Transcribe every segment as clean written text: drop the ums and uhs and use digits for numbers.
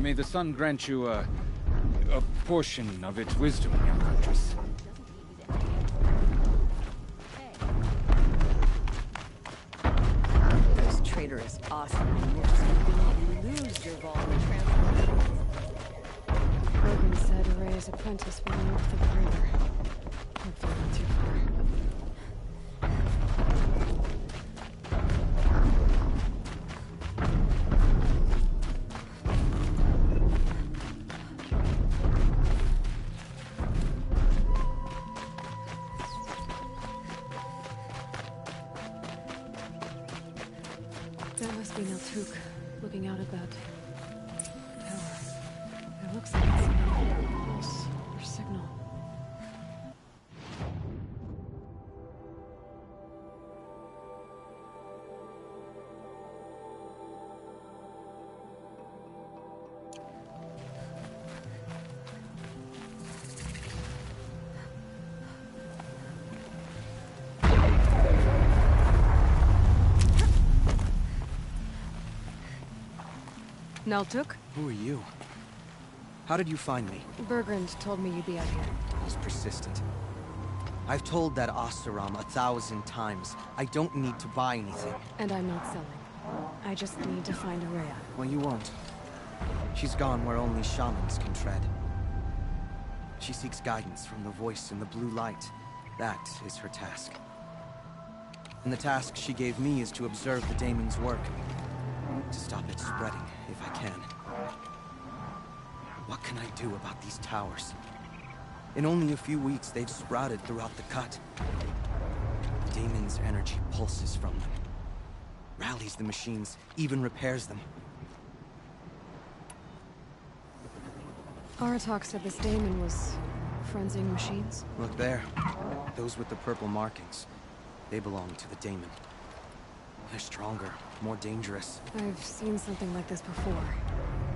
May the sun grant you a portion of its wisdom, young huntress. This trader is awesome. You lose your vault and transfer. Logan said Array's apprentice went north of the river. Hopefully not too far. That must be Naltuk, looking out at that tower. It looks like it's a pulse or signal. Naltuk? Who are you? How did you find me? Bergrand told me you'd be out here. He's persistent. I've told that Oseram 1,000 times. I don't need to buy anything. And I'm not selling. I just need to find Araya. Well, you won't. She's gone where only shamans can tread. She seeks guidance from the voice in the blue light. That is her task. And the task she gave me is to observe the daemon's work. To stop it spreading, if I can. What can I do about these towers? In only a few weeks, they've sprouted throughout the cut. The daemon's energy pulses from them. Rallies the machines, even repairs them. Aratak said this daemon was frenzying machines. Look there. Those with the purple markings. They belong to the daemon. They're stronger, more dangerous. I've seen something like this before.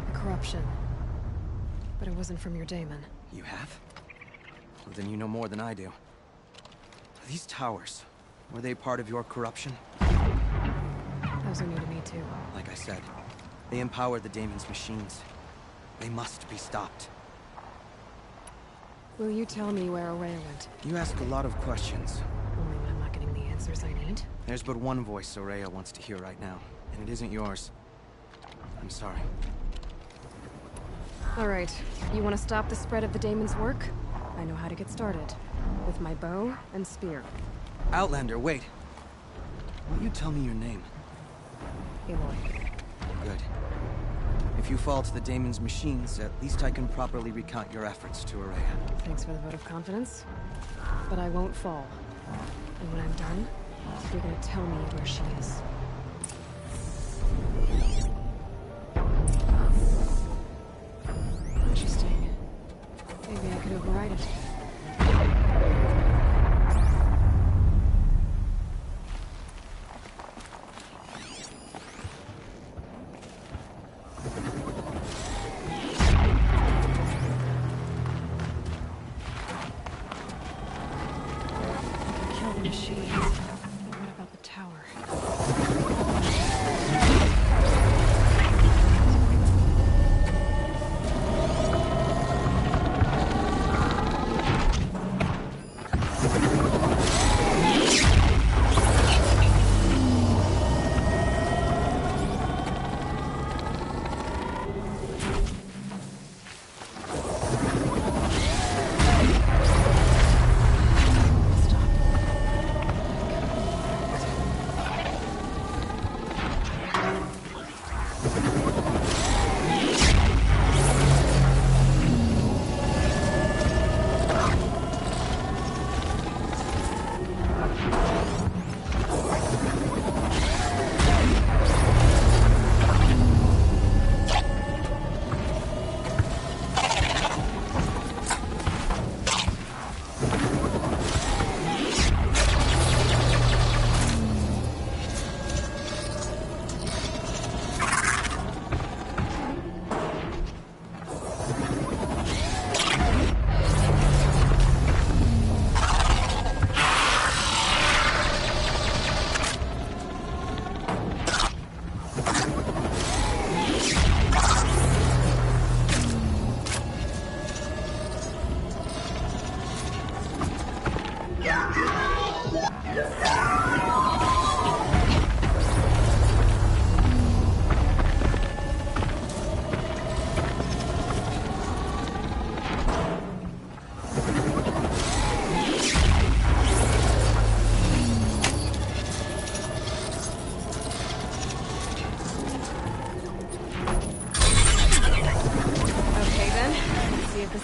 A corruption. But it wasn't from your daemon. You have? Well, then you know more than I do. These towers, were they part of your corruption? Those are new to me too. Like I said, they empower the daemon's machines. They must be stopped. Will you tell me where Araya went? You ask a lot of questions. Only when I'm not getting the answers I need. There's but one voice Araya wants to hear right now, and it isn't yours. I'm sorry. All right, you want to stop the spread of the daemon's work? I know how to get started. With my bow and spear. Outlander, wait. Will you tell me your name? Aloy. Good. If you fall to the daemon's machines, at least I can properly recount your efforts to Araya. Thanks for the vote of confidence. But I won't fall. And when I'm done, you're gonna tell me where she is. Interesting. Maybe I could override it. Kill the machines. But what about the tower?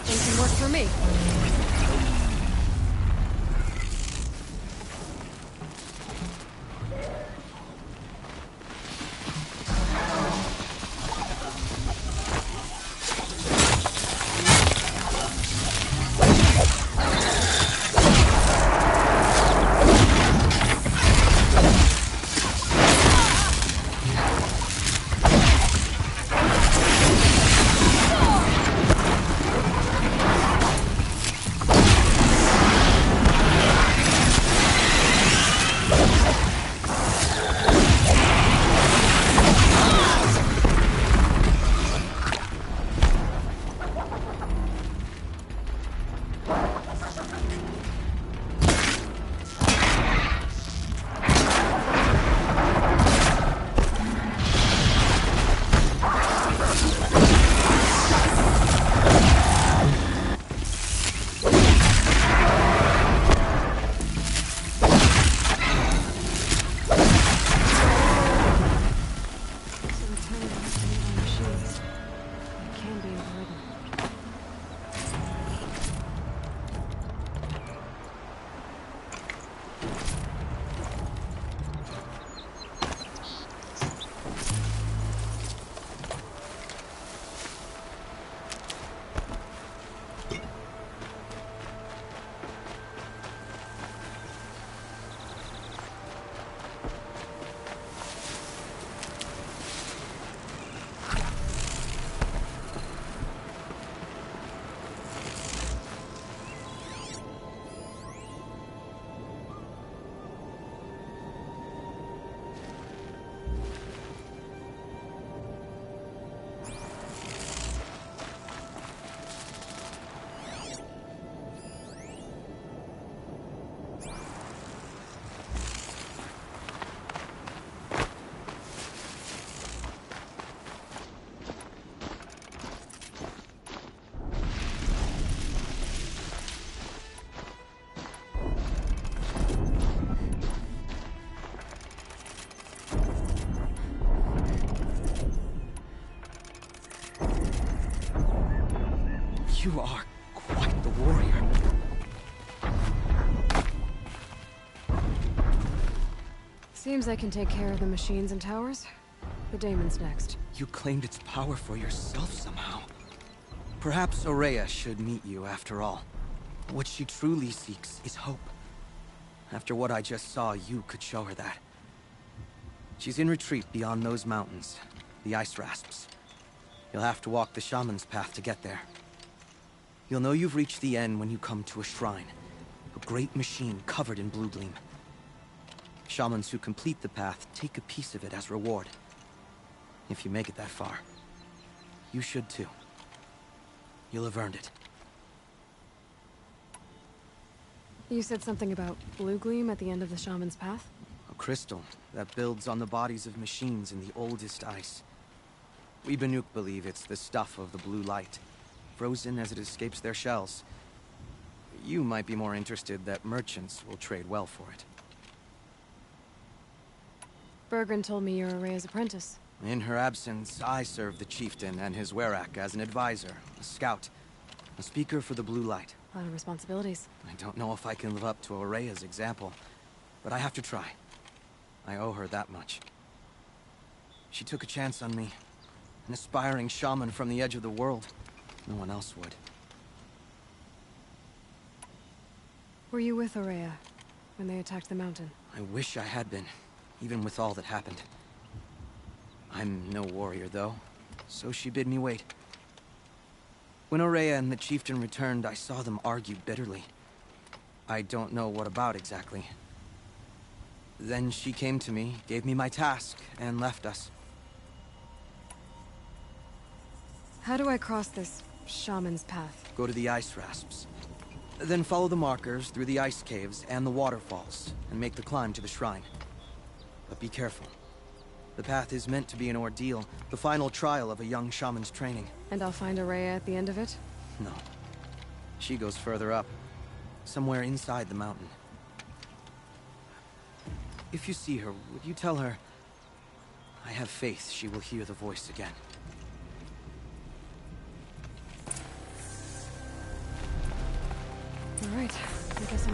It can work for me. You are quite the warrior. Seems I can take care of the machines and towers. The daemon's next. You claimed its power for yourself somehow. Perhaps Aurea should meet you after all. What she truly seeks is hope. After what I just saw, you could show her that. She's in retreat beyond those mountains, the ice rasps. You'll have to walk the shaman's path to get there. You'll know you've reached the end when you come to a shrine. A great machine covered in blue gleam. Shamans who complete the path take a piece of it as reward. If you make it that far, you should too. You'll have earned it. You said something about blue gleam at the end of the shaman's path? A crystal that builds on the bodies of machines in the oldest ice. We Banuk believe it's the stuff of the blue light, frozen as it escapes their shells. You might be more interested that merchants will trade well for it. Bergren told me you're Aurea's apprentice. In her absence, I serve the chieftain and his werak as an advisor, a scout, a speaker for the blue light. A lot of responsibilities. I don't know if I can live up to Aurea's example, but I have to try. I owe her that much. She took a chance on me, an aspiring shaman from the edge of the world. No one else would. Were you with Aurea when they attacked the mountain? I wish I had been, even with all that happened. I'm no warrior, though, so she bid me wait. When Aurea and the chieftain returned, I saw them argue bitterly. I don't know what about exactly. Then she came to me, gave me my task, and left us. How do I cross this shaman's path? Go to the ice rasps. Then follow the markers through the ice caves and the waterfalls, and make the climb to the shrine. But be careful. The path is meant to be an ordeal, the final trial of a young shaman's training. And I'll find Aurea at the end of it? No. She goes further up, somewhere inside the mountain. If you see her, would you tell her, I have faith she will hear the voice again.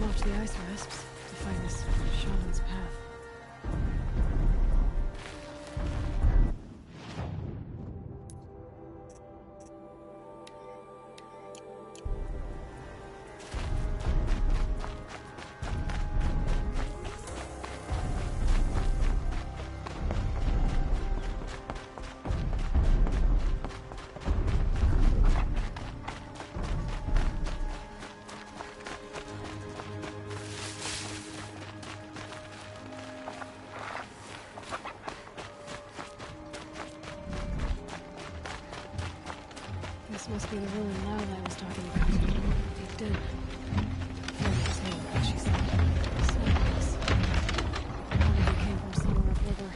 watch the ice rasps to find this shaman's path. This must be the ruin Lowlight was talking about. It did. Focus on what she said. Snakes. Probably came from somewhere upriver.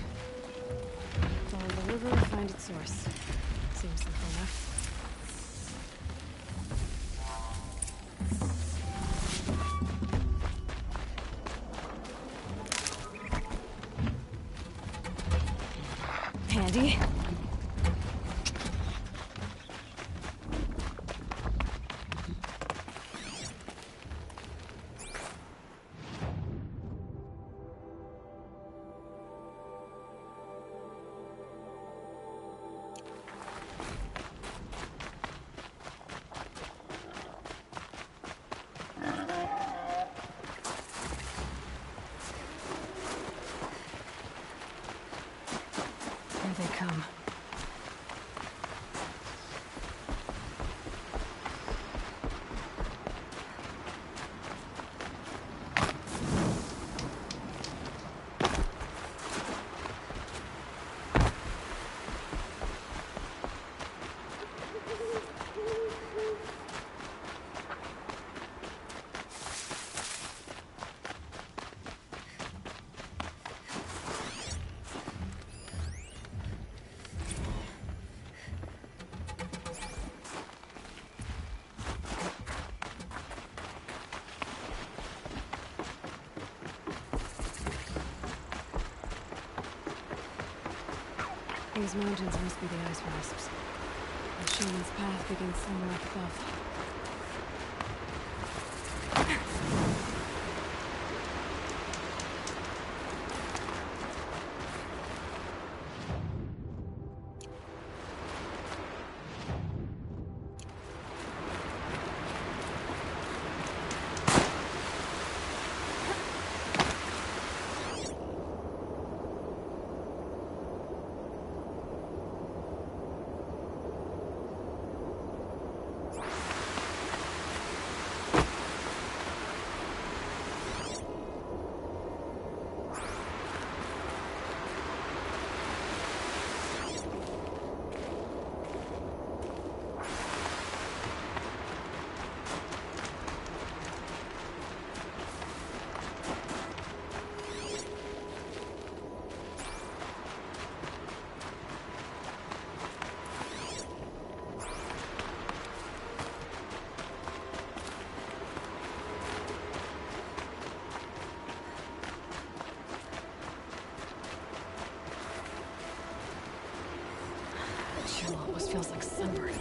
Follow the river and find its source. Seems simple enough. Handy. Here they come. These mountains must be the ice rasps. The shaman's path begins somewhere up above. Chill almost feels like sunburn.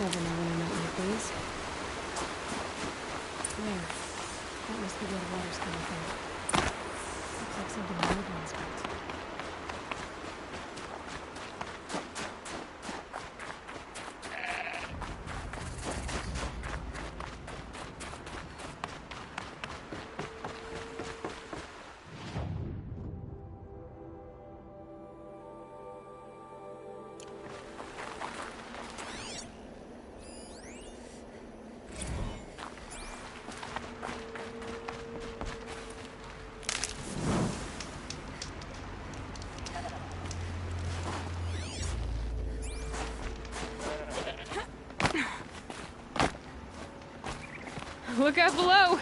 Never know when I might need these. There. That must be where the water's coming from. Looks like something the old one's built. Look out below!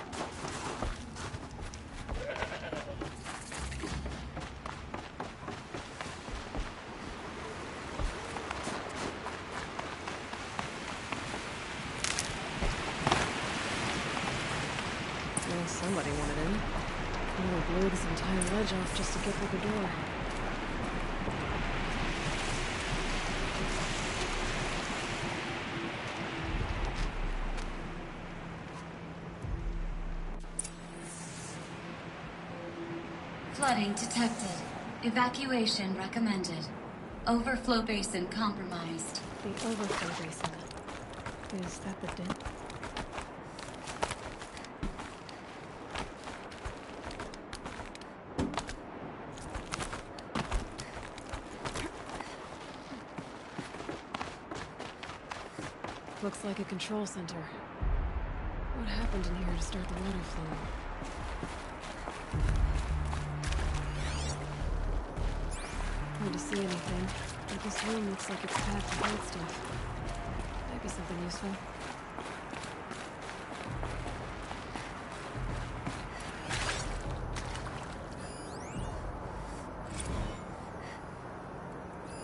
Well, somebody wanted in. They blew this entire ledge off just to get through the door. Flooding detected. Evacuation recommended. Overflow basin compromised. The overflow basin. Is that the dent? Looks like a control center. What happened in here to start the water flowing? Hard to see anything, but this room looks like it's packed with old stuff. Might be something useful.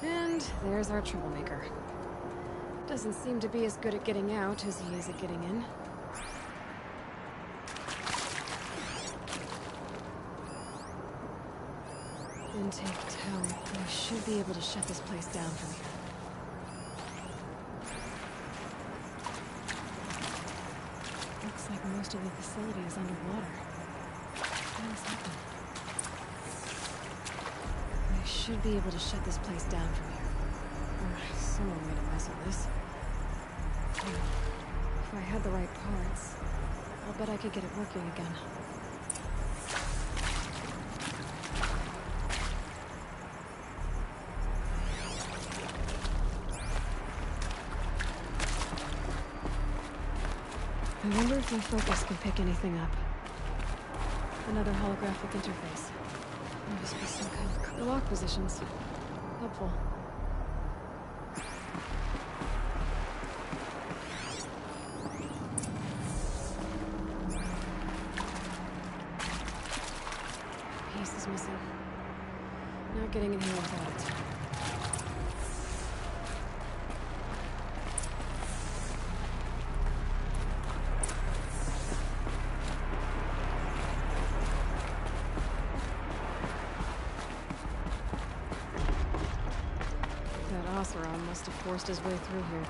And there's our troublemaker. Doesn't seem to be as good at getting out as he is at getting in. Intake tower. I should be able to shut this place down from here. Looks like most of the facility is underwater. What is happening? I should be able to shut this place down from here. Or someone made a mess of this. If I had the right parts, I'll bet I could get it working again. I wonder if my focus can pick anything up. Another holographic interface. There must be some kind of... The lock positions. Helpful. Piece is missing. Not getting in here without it. Must have forced his way through here.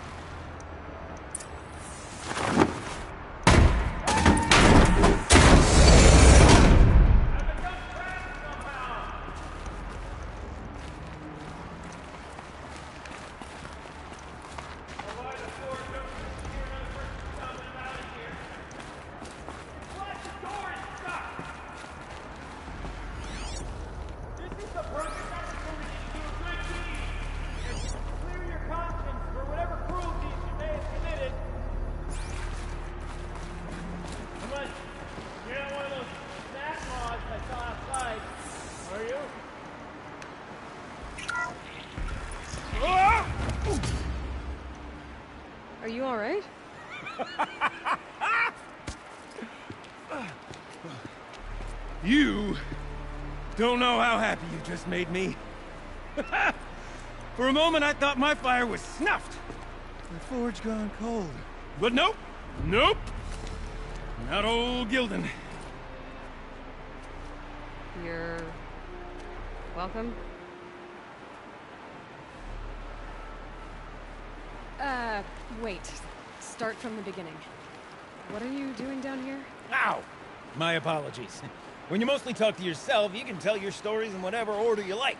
Are you all right? You don't know how happy you just made me. For a moment, I thought my fire was snuffed. The forge gone cold. But nope. Nope. Not old Gildan. You're... welcome? Wait. Start from the beginning. What are you doing down here? Ow! My apologies. When you mostly talk to yourself, you can tell your stories in whatever order you like.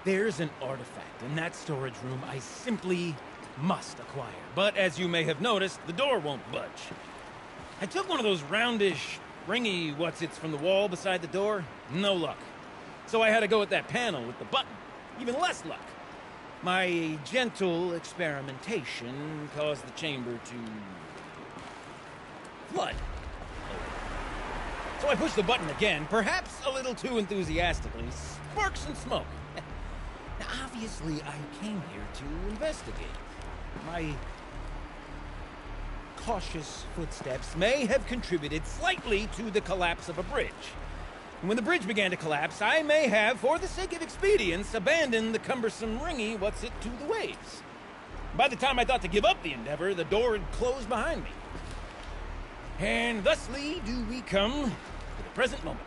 There's an artifact in that storage room I simply must acquire. But as you may have noticed, the door won't budge. I took one of those roundish, ringy what's-its from the wall beside the door. No luck. So I had to go with that panel with the button. Even less luck. My gentle experimentation caused the chamber to... flood. So I pushed the button again, perhaps a little too enthusiastically. Sparks and smoke. Now, obviously, I came here to investigate. My cautious footsteps may have contributed slightly to the collapse of a bridge. And when the bridge began to collapse, I may have, for the sake of expedience, abandoned the cumbersome ringy what's-it to the waves. By the time I thought to give up the endeavor, the door had closed behind me. And thusly do we come to the present moment.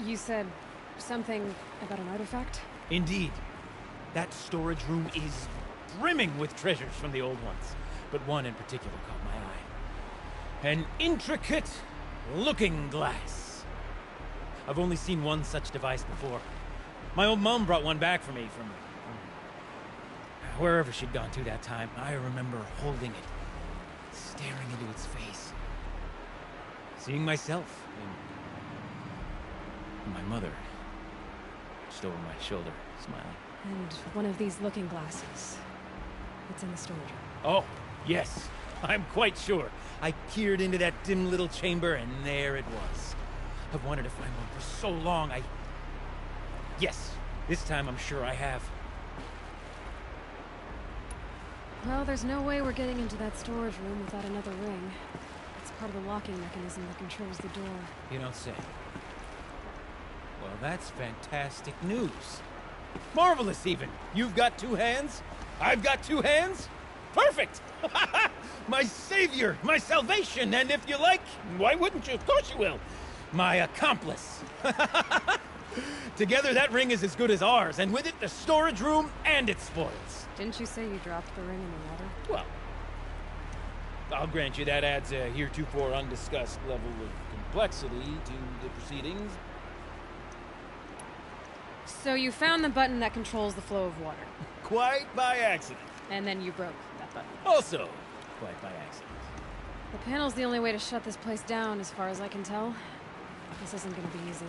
You said something about an artifact? Indeed. That storage room is brimming with treasures from the old ones, but one in particular caught my eye. An intricate looking glass. I've only seen one such device before. My old mom brought one back for me from wherever she'd gone to that time. I remember holding it, staring into its face, seeing myself and my mother just over my shoulder, smiling. And one of these looking glasses. It's in the storage room. Oh, yes. I'm quite sure. I peered into that dim little chamber, and there it was. I've wanted to find one for so long, Yes, this time I'm sure I have. Well, there's no way we're getting into that storage room without another ring. It's part of the locking mechanism that controls the door. You don't say. Well, that's fantastic news. Marvelous, even. You've got two hands. I've got two hands. Perfect! My savior, my salvation, and if you like, why wouldn't you? Of course you will. My accomplice. Together, that ring is as good as ours, and with it, the storage room and its spoils. Didn't you say you dropped the ring in the water? Well, I'll grant you that adds a heretofore undiscussed level of complexity to the proceedings. So you found the button that controls the flow of water. Quite by accident. And then you broke that button. Also, quite by accident. The panel's the only way to shut this place down, as far as I can tell. This isn't gonna be easy.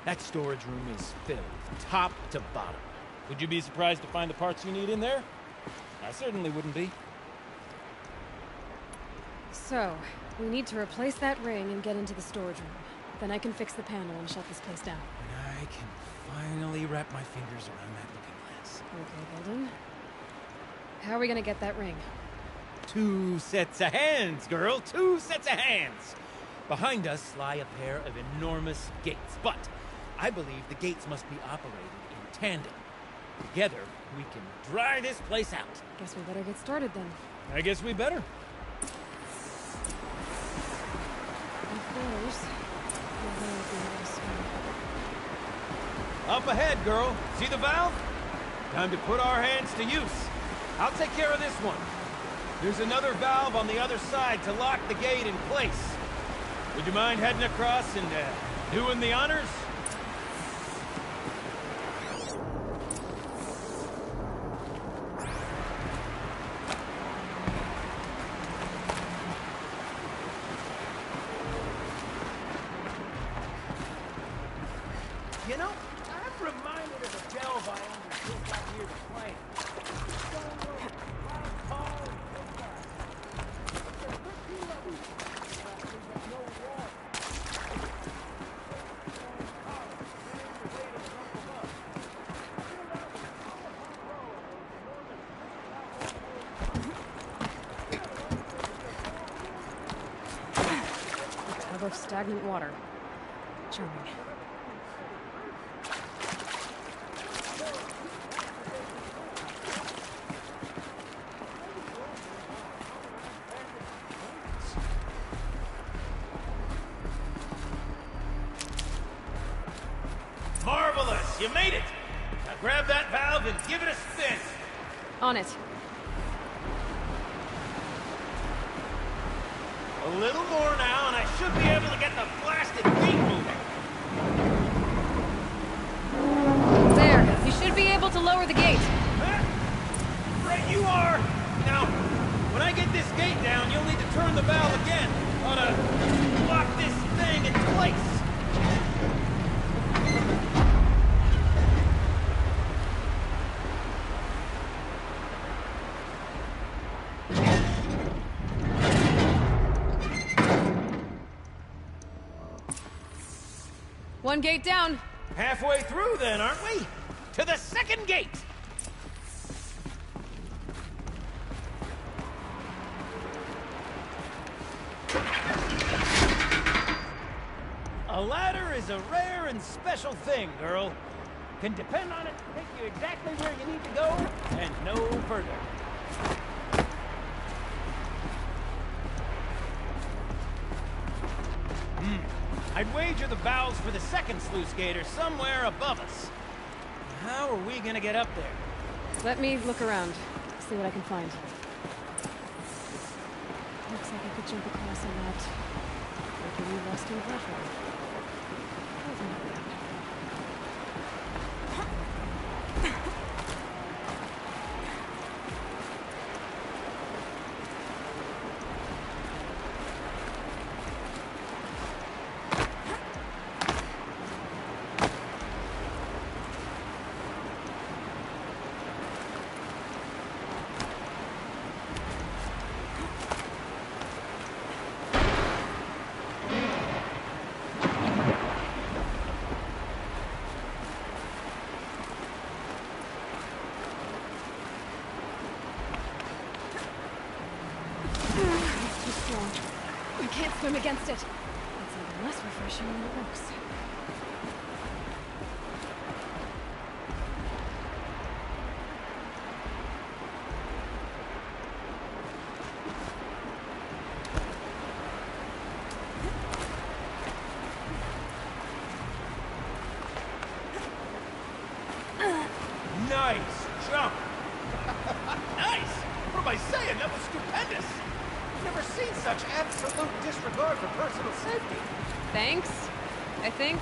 That storage room is filled, top to bottom. Would you be surprised to find the parts you need in there? I certainly wouldn't be. So, we need to replace that ring and get into the storage room. Then I can fix the panel and shut this place down. And I can finally wrap my fingers around that looking glass. Okay, Golden. How are we gonna get that ring? 2 sets of hands, girl. 2 sets of hands. Behind us lie a pair of enormous gates, but I believe the gates must be operated in tandem. Together, we can dry this place out. Guess we better get started then. I guess we better. Of course. We'll never be able to swim. Up ahead, girl. See the valve? Time to put our hands to use. I'll take care of this one. There's another valve on the other side to lock the gate in place. Would you mind heading across and doing the honors? You know, I'm reminded of a delve I undertook out near the plant. A tub of stagnant water. Charming. Marvelous! You made it! Now grab that valve and give it a spin! On it. A little more now, and I should be able to get the blasted feet moving. There. You should be able to lower the gate. Right you are! Now, when I get this gate down, you'll need to turn the valve again. Ought to lock this thing in place. One gate down. Halfway through then, aren't we? To the second gate! A ladder is a rare and special thing, girl. Can depend on it to take you exactly where you need to go, and no further. I'd wager the valves for the second sluice gate are somewhere above us. How are we gonna get up there? Let me look around, see what I can find. Looks like I could jump across on that. Like a rusting platform. I can't swim against it. It's even less refreshing than it looks. Nice jump! Nice! What am I saying? That was stupendous! Never seen such absolute disregard for personal safety. Thanks, I think.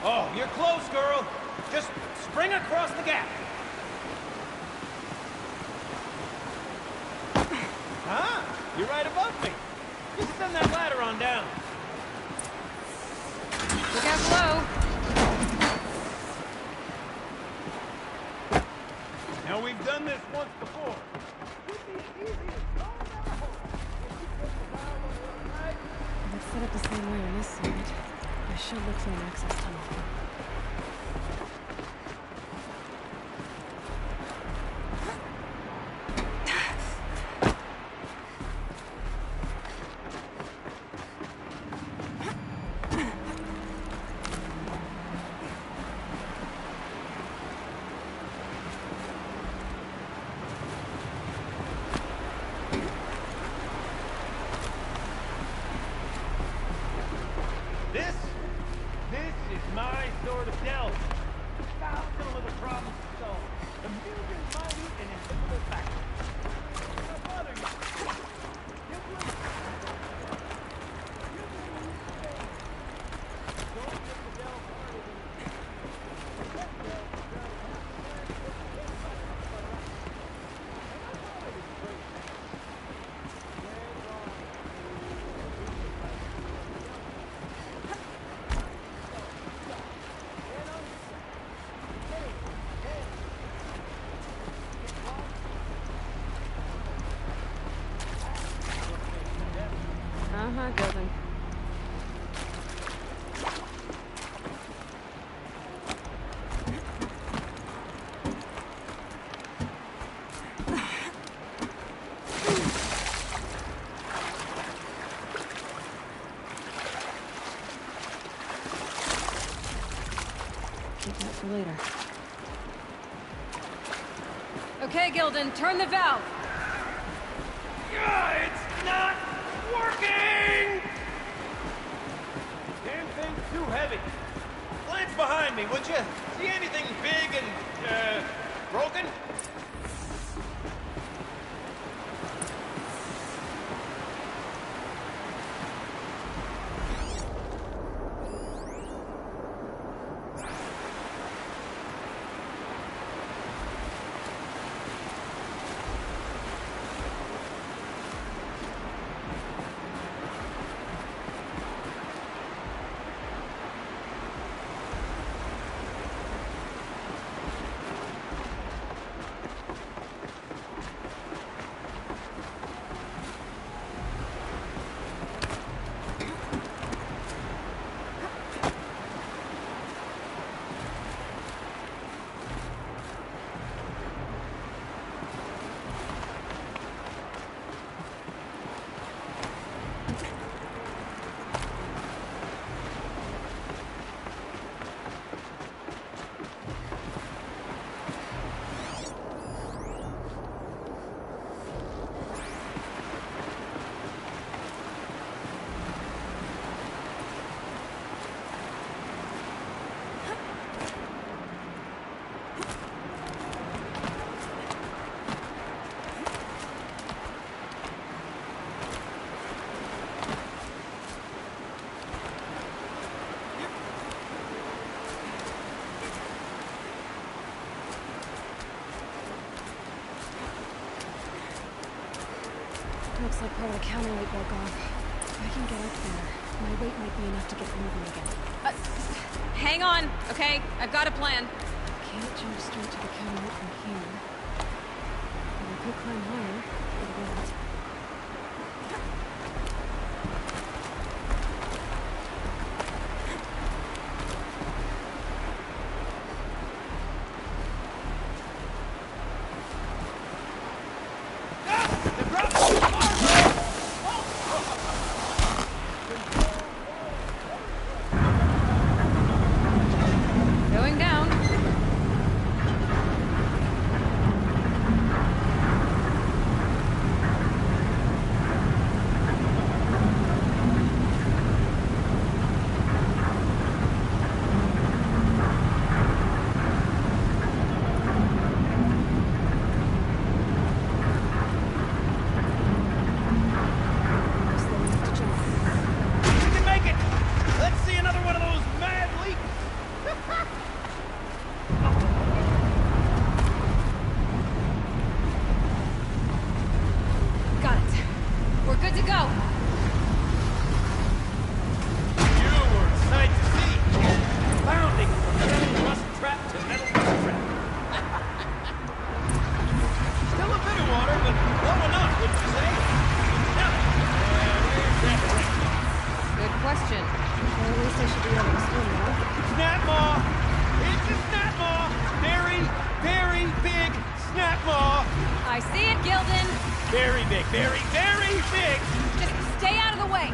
Oh, you're close, girl. Just spring across the gap. Huh? You're right above me. Just send that ladder on down. Look out below. Now, we've done this once before. Let's set up the same way on this side. I should look for an access tunnel. This is my sort of delve. Thousands of the problems to solve. A million minute and invisible factors. Now bother you. Don't get the delve harder Gilden. Keep that for later. Okay, Gilden, turn the valve. It's not working! Damn thing's too heavy. Glance behind me, would you? See anything big and, broken? Looks like part of the counterweight broke off. If I can get up there, my weight might be enough to get moving again. Hang on, okay? I've got a plan. Can't jump straight to the counterweight from here. But I could climb higher, but I won't. Going down. Slow enough to jump. We can make it! Let's see another one of those mad leaps! Got it. We're good to go. You were a sight to see. Bounding from metal rust trap to metal rust trap. Still a bit of water, but low enough, wouldn't you say? Now, where's that thing? Good question. Well, at least I should be able to swim now. Snap maw! It's a snap maw! Very, very big snap maw! I see it, Gildan. Very big, very, very big! Just stay out of the way.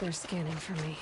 They're scanning for me.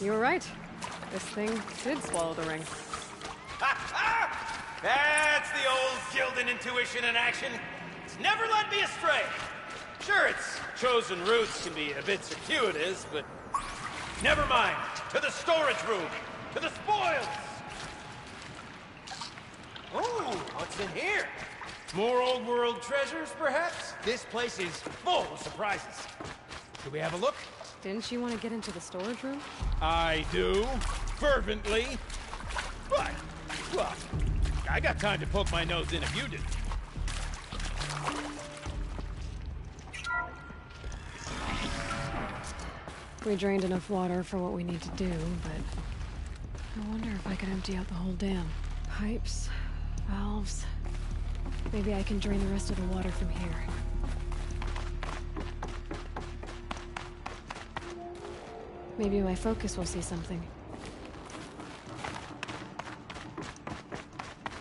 You were right. This thing did swallow the ring. That's the old Gildan intuition in action. It's never led me astray. Sure, its chosen routes can be a bit circuitous, but never mind. To the storage room. To the spoils. Ooh, what's in here? More old world treasures, perhaps? This place is full of surprises. Should we have a look? Didn't you want to get into the storage room? I do. Fervently. But, well, I got time to poke my nose in if you do. We drained enough water for what we need to do, but I wonder if I could empty out the whole dam. Pipes, valves. Maybe I can drain the rest of the water from here. Maybe my focus will see something.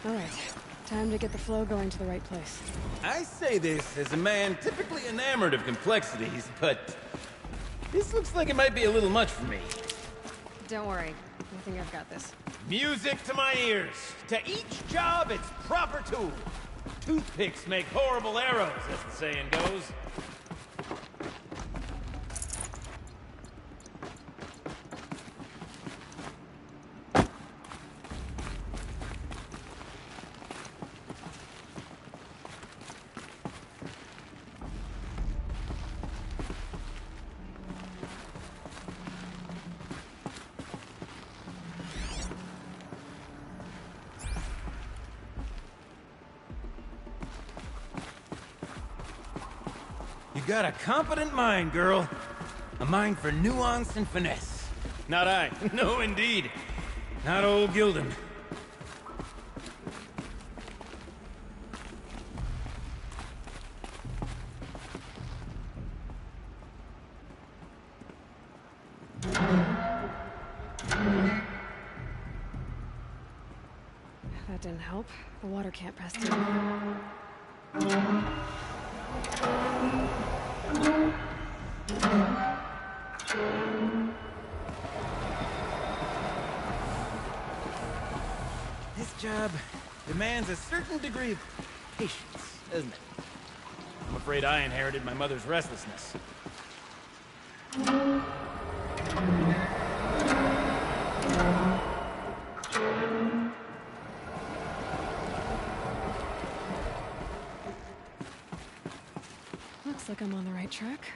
Alright, time to get the flow going to the right place. I say this as a man typically enamored of complexities, but this looks like it might be a little much for me. Don't worry, I think I've got this. Music to my ears. To each job, its proper tool. Toothpicks make horrible arrows, as the saying goes. You got a competent mind, girl. A mind for nuance and finesse. Not I. No, indeed. Not old Gildan. That didn't help. The water can't pass through. This job demands a certain degree of patience, doesn't it? I'm afraid I inherited my mother's restlessness. Looks like I'm on the right track.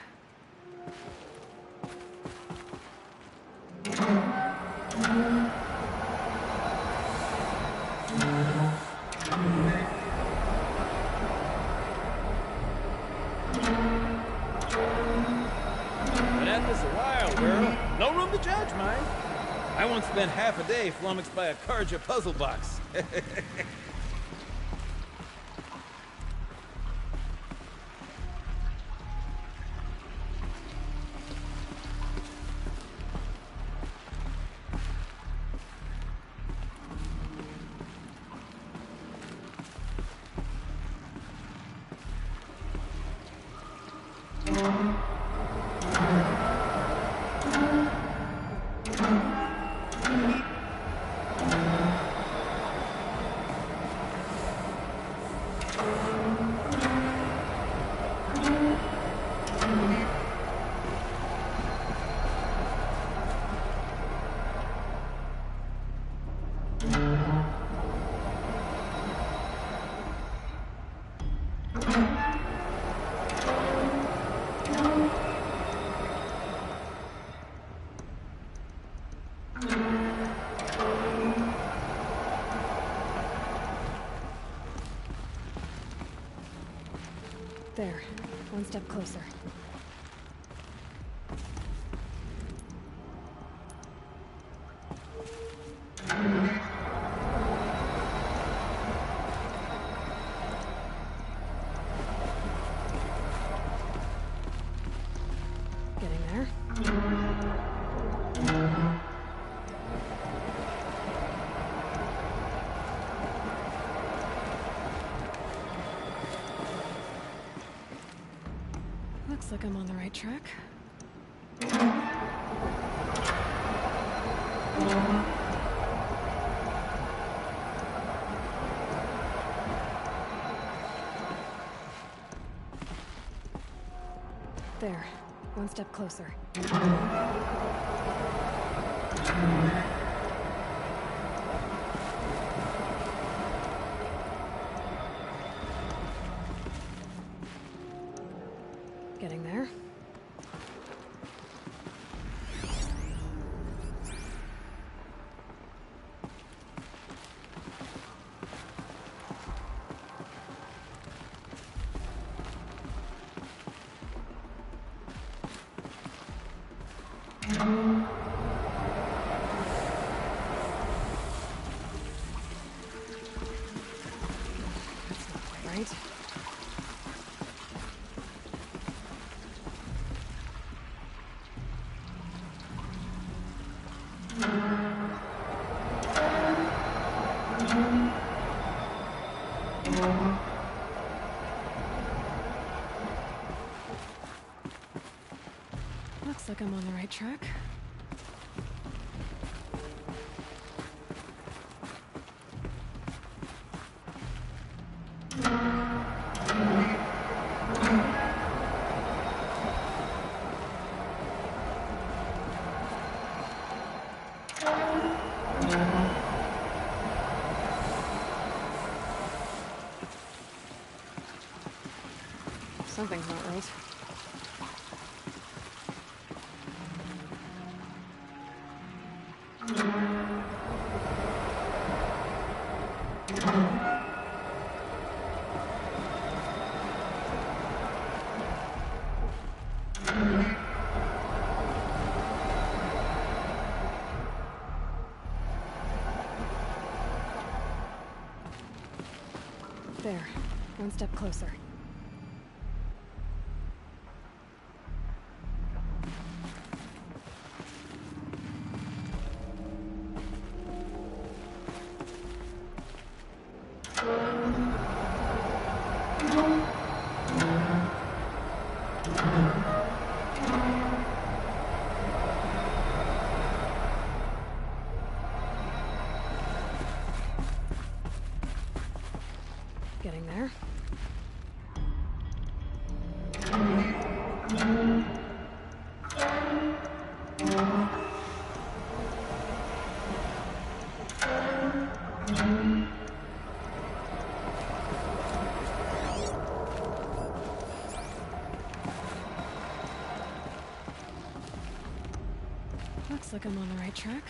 Been at this a while, girl. No room to judge, mind. I once spent half a day flummoxed by a Karja puzzle box. There, one step closer. Getting there. Looks like I'm on the right track. There. One step closer. Getting there. That's not quite right. Looks like I'm on the right track. Something's not right. There. One step closer. Getting there. Looks like I'm on the right track.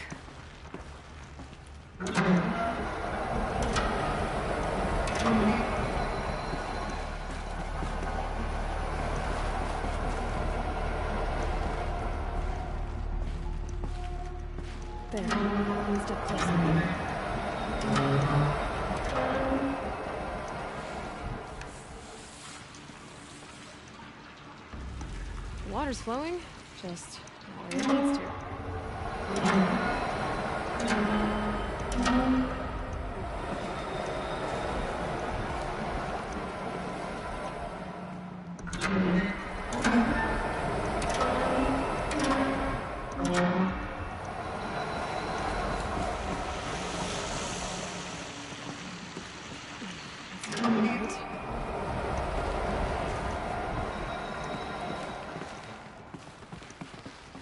There, one step closer. The water's flowing, just not where it needs to.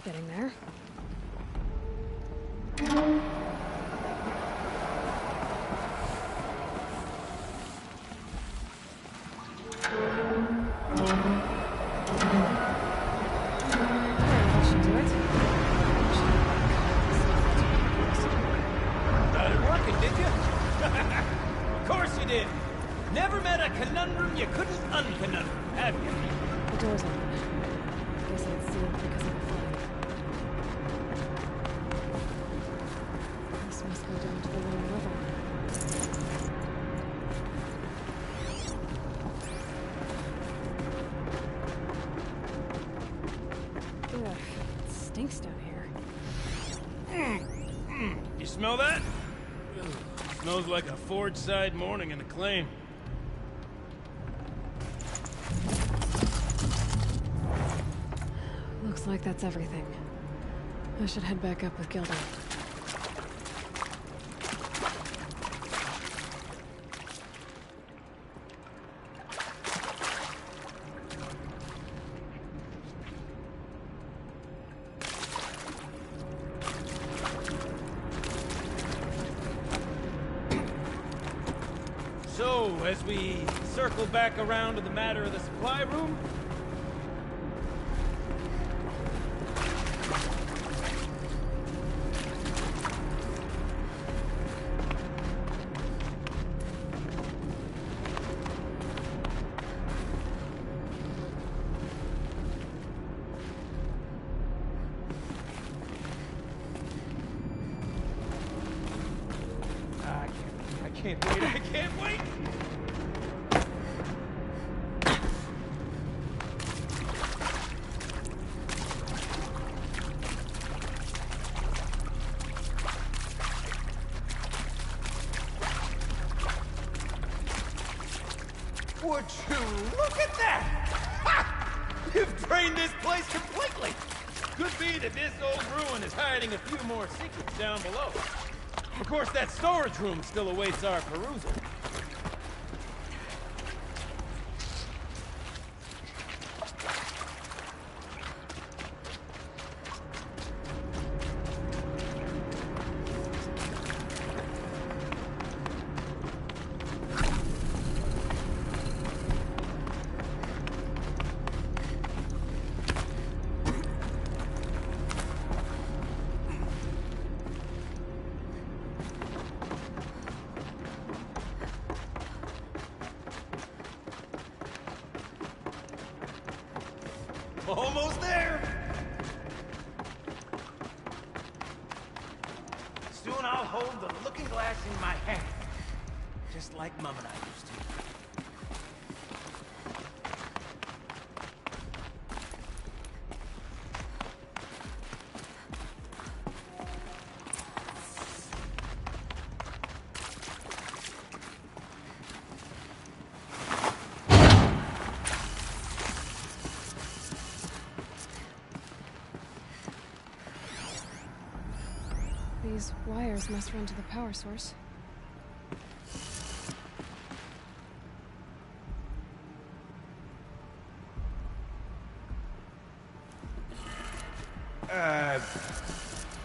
Getting there. That should do it. Started working, did you? Of course you did. Never met a conundrum you couldn't unconundrum, have you? The door's open. Guess it's sealed because of the flooding. This must go down to the lower level. Ugh, it stinks down here. You smell that? Ugh, smells like a Forge-side morning in the claim. Looks like that's everything. I should head back up with Gilda. So, as we circle back around to the matter of the supply room... I can't wait! Would you look at that? Ha! You've drained this place completely! Could be that this old ruin is hiding a few more secrets down below. Of course, that storage room still awaits our perusal. Almost there! Soon I'll hold the looking glass in my hand. Just like Mom and I used to. These wires must run to the power source.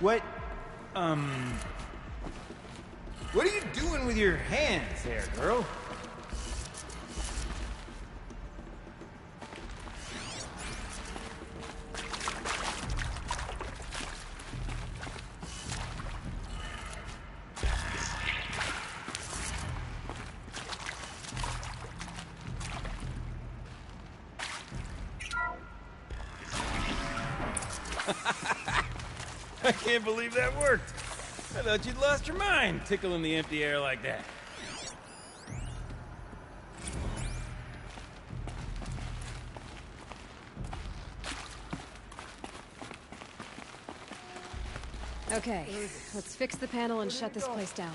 What, what are you doing with your hands there, girl? I can't believe that worked. I thought you'd lost your mind, tickling the empty air like that. Okay, let's fix the panel and shut this place down.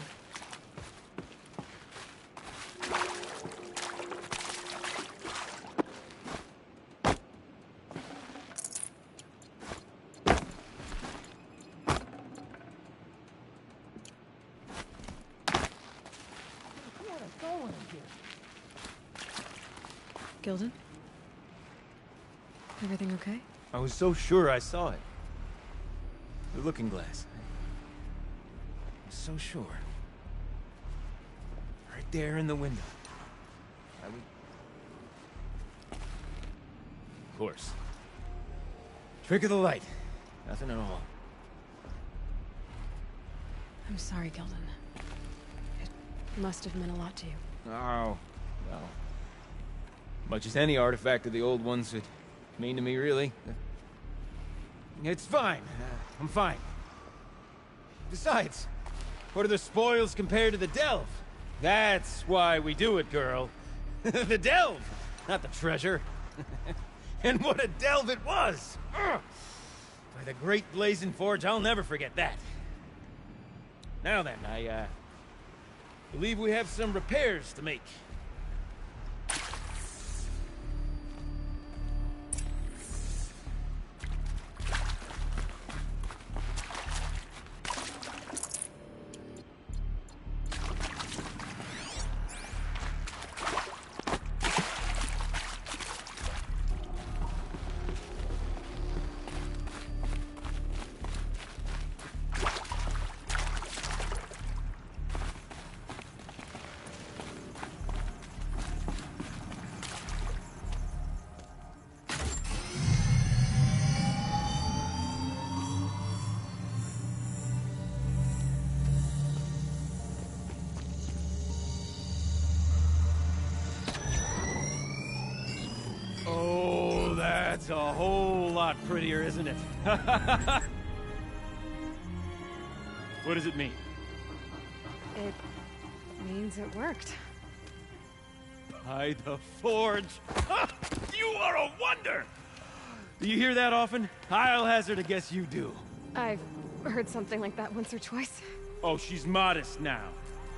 Gilden? Everything okay? I was so sure I saw it. The looking glass. I was so sure. Right there in the window. I would... Of course. Trick of the light. Nothing at all. I'm sorry, Gilden. It must have meant a lot to you. Oh, well. Much as any artifact of the old ones would mean to me, really. It's fine. I'm fine. Besides, what are the spoils compared to the delve? That's why we do it, girl. The delve, not the treasure. And what a delve it was! Ugh. By the great Blazing Forge, I'll never forget that. Now then, I believe we have some repairs to make. It's a whole lot prettier, isn't it? What does it mean? It means it worked. By the forge! You are a wonder! Do you hear that often? I'll hazard a guess you do. I've heard something like that once or twice. Oh, she's modest now.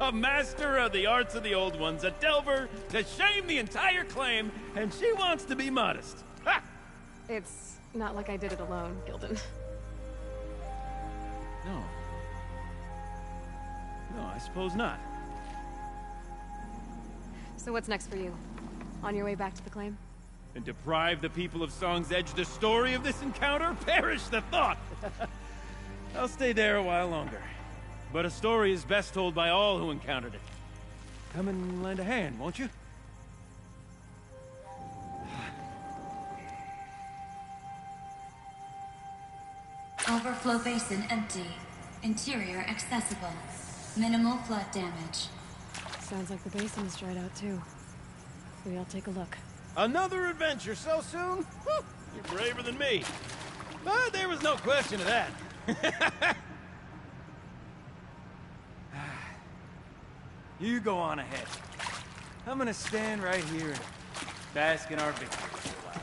A master of the arts of the old ones, a delver to shame the entire claim, and she wants to be modest. Ha! It's not like I did it alone, Gildan. No. No, I suppose not. So what's next for you? On your way back to the claim? And deprive the people of Song's Edge the story of this encounter? Perish the thought! I'll stay there a while longer. But a story is best told by all who encountered it. Come and lend a hand, won't you? Overflow basin empty. Interior accessible. Minimal flood damage. Sounds like the basin is dried out too. Maybe I'll take a look. Another adventure so soon? Whew, you're braver than me. But there was no question of that. You go on ahead. I'm gonna stand right here and bask in our victory for a while.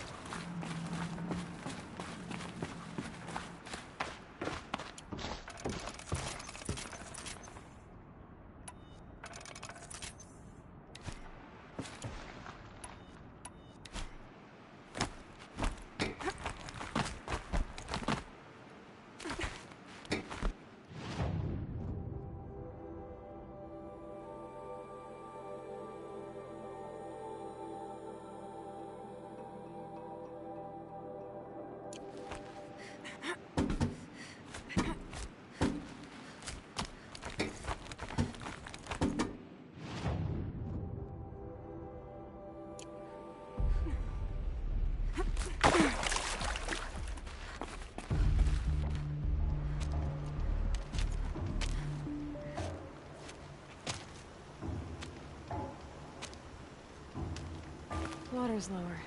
Water's lower.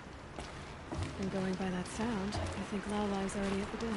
And going by that sound, I think Lala's already at the bin.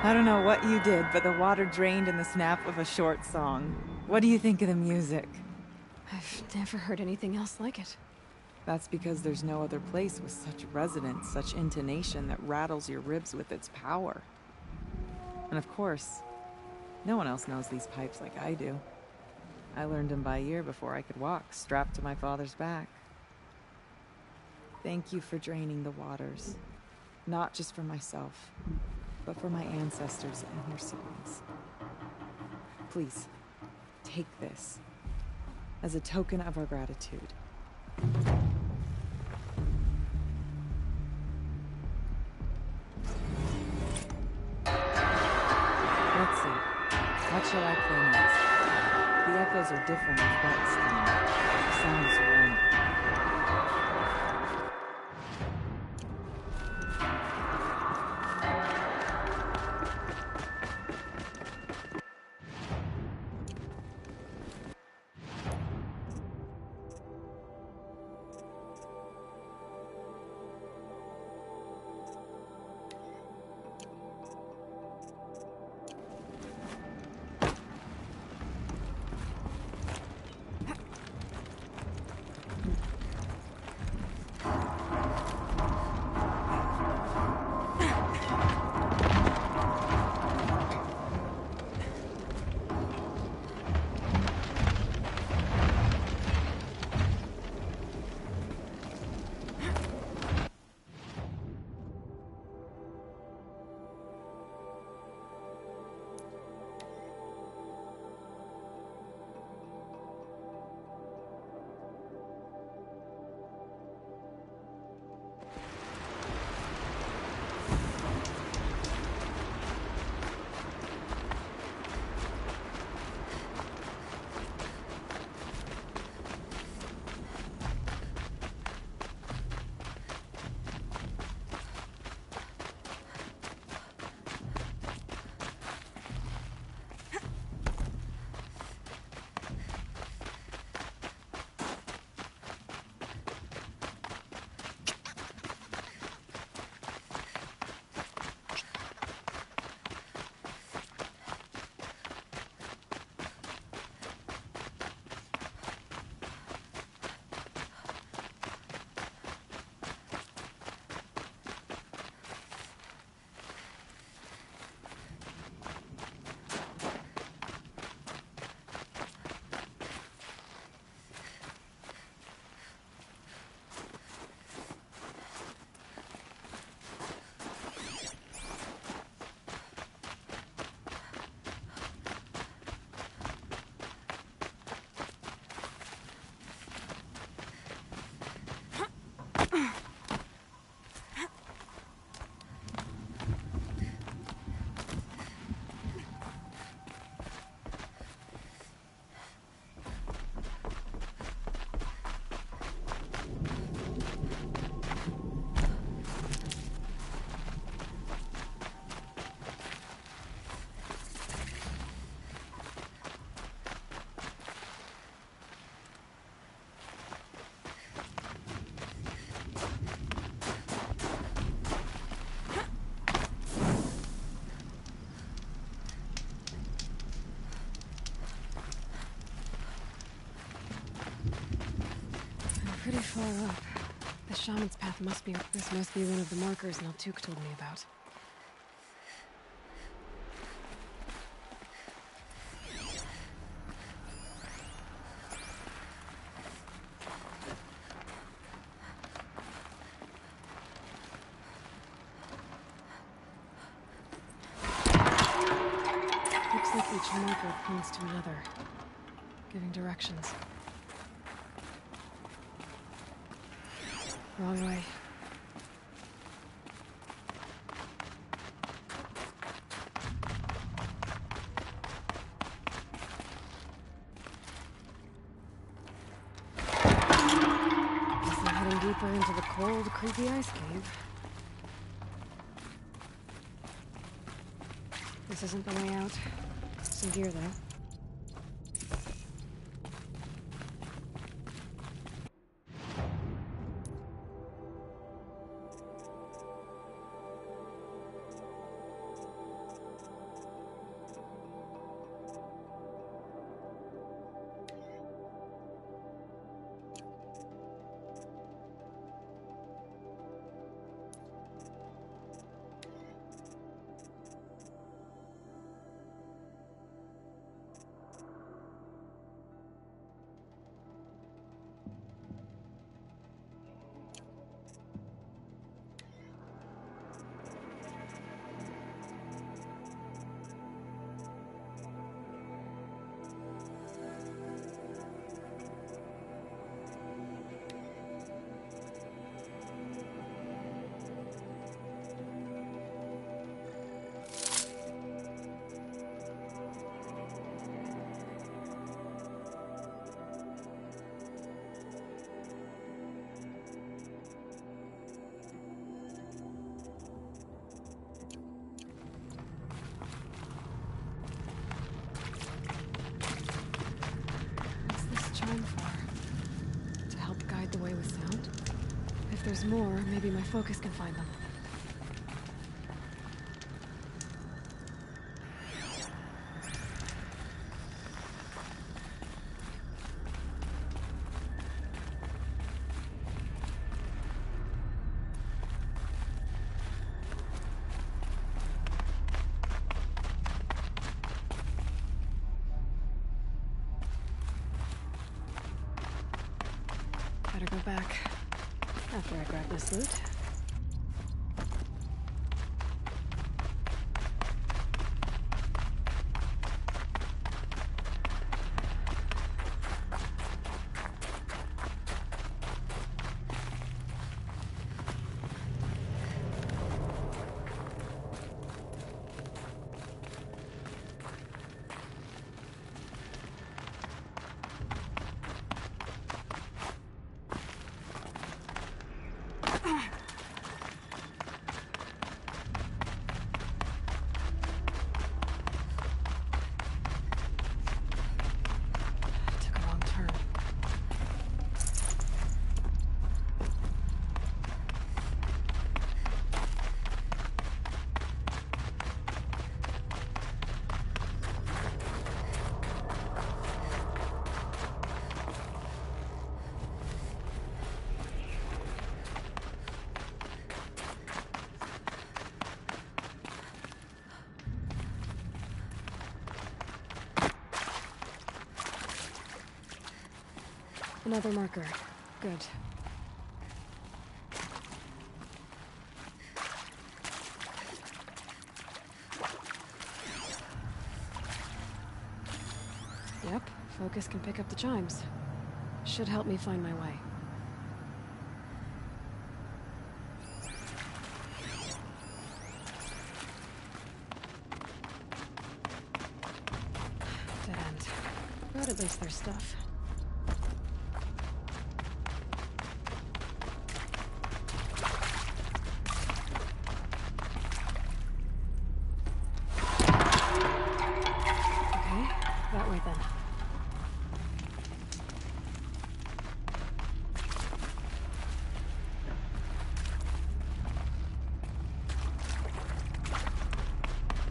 I don't know what you did, but the water drained in the snap of a short song. What do you think of the music? I've never heard anything else like it. That's because there's no other place with such resonance, such intonation that rattles your ribs with its power. And of course, no one else knows these pipes like I do. I learned them by ear before I could walk, strapped to my father's back. Thank you for draining the waters. Not just for myself, but for my ancestors and their siblings. Please, take this as a token of our gratitude. Let's see. What shall I play next? The echoes are different of Beth's theme. The sound is warm. Pretty far up. The shaman's path must be... This must be one of the markers Naltuk told me about. Looks like each marker points to another, giving directions. Wrong way. Guess I'm heading deeper into the cold, creepy ice cave. This isn't the way out. Some gear, though. there's more, maybe my focus can find them. Better go back after I grab this loot. Took a wrong turn. Another marker. Good. Yep, focus can pick up the chimes. Should help me find my way. Dead end. But at least there's stuff. Okay, that way then.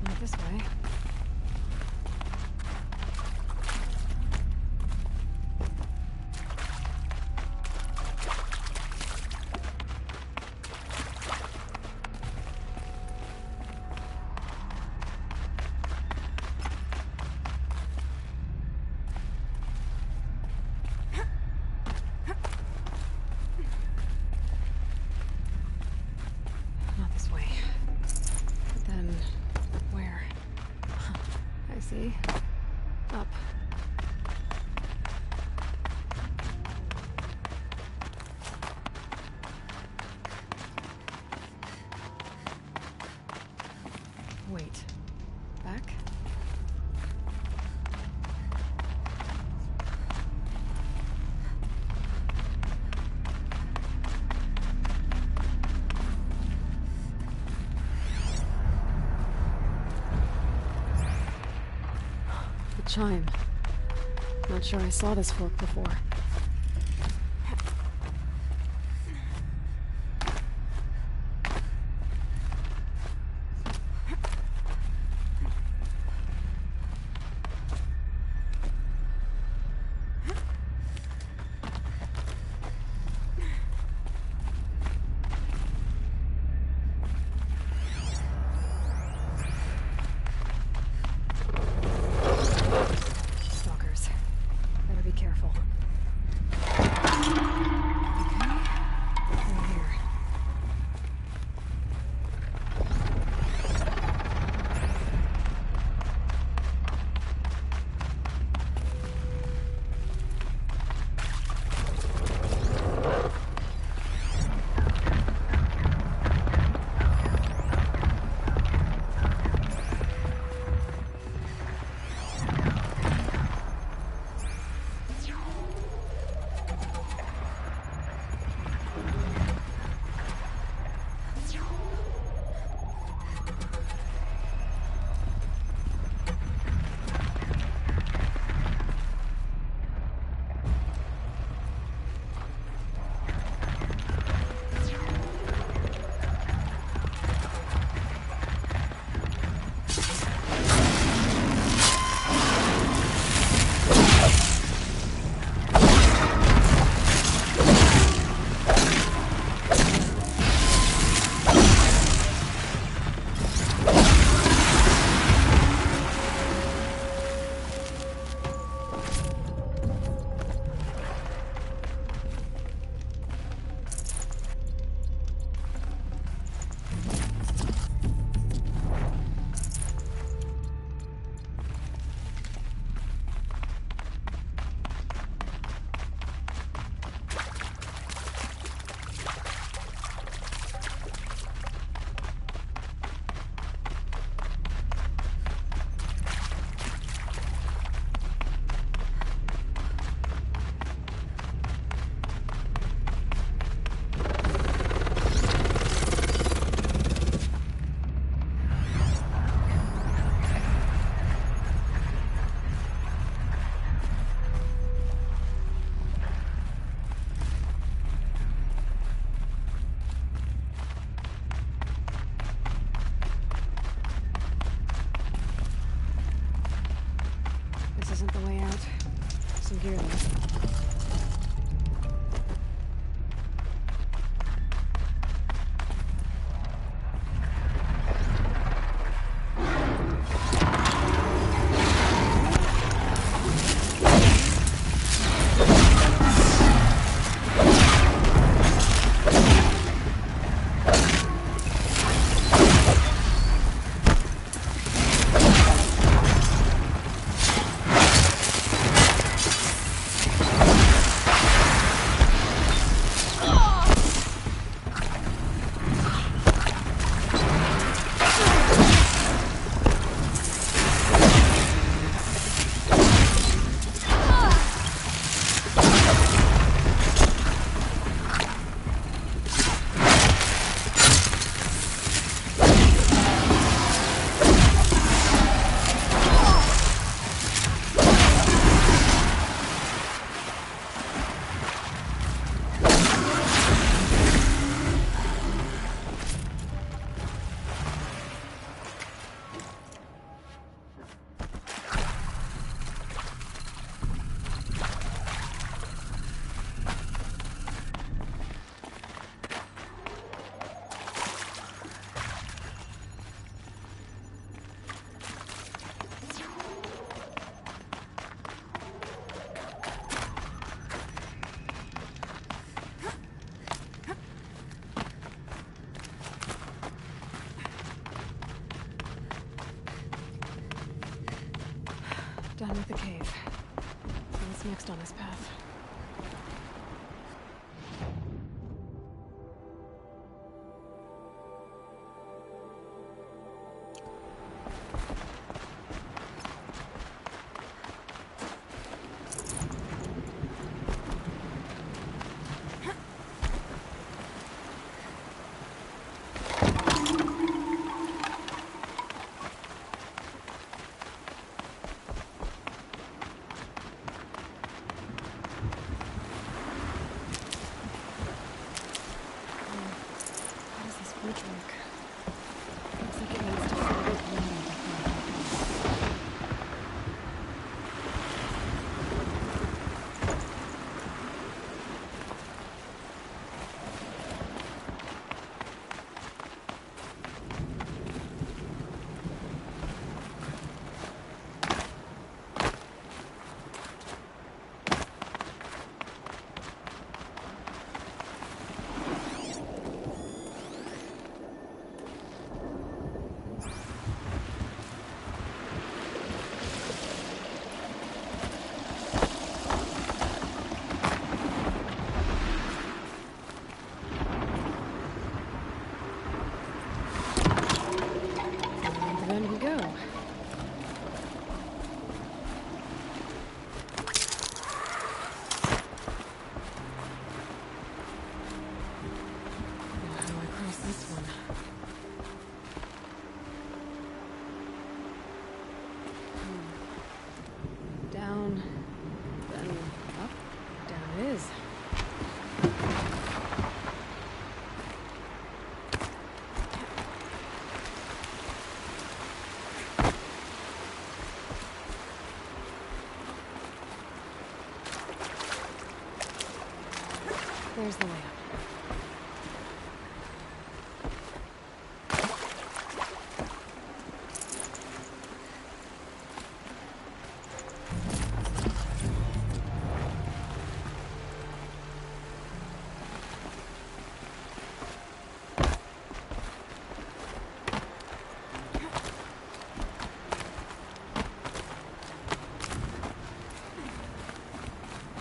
Not this way. Not this way. But then, where? Huh, I see. Up. Wait. Back? The chime. Not sure I saw this fork before. Stalkers. Better be careful. Done with the cave. So what's next on this path? There's the way up.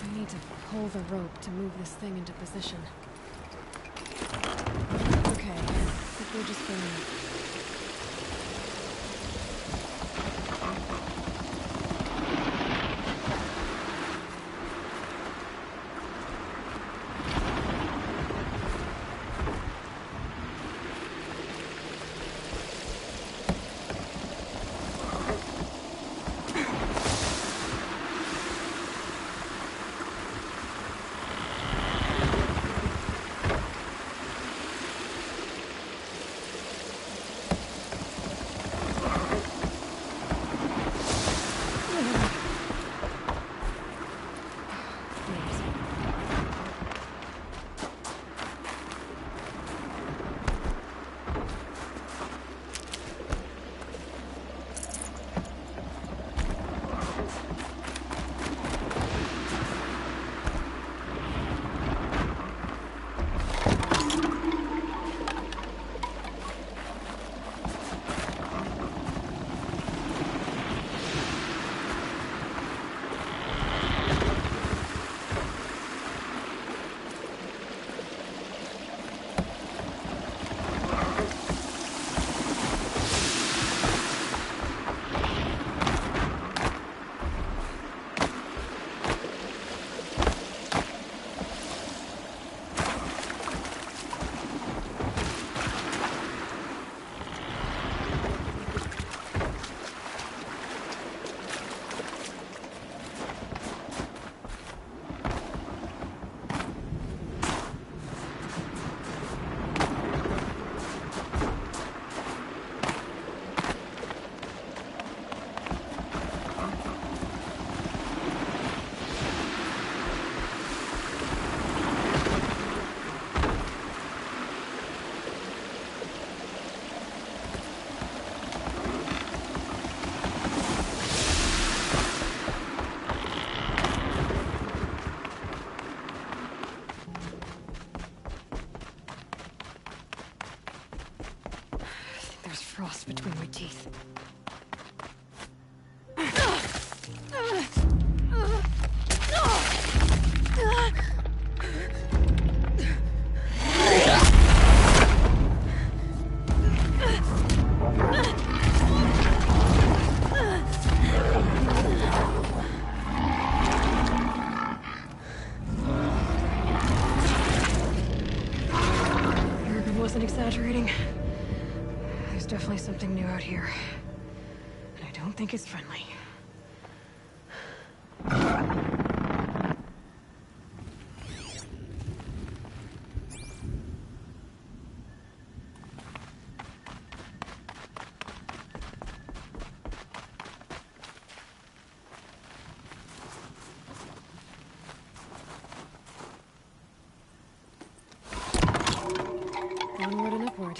I need to pull the rope to move this thing into position. Okay, I think we're just going... There's frost between my teeth. anything, there's definitely something new out here. And I don't think it's friendly. Onward and upward.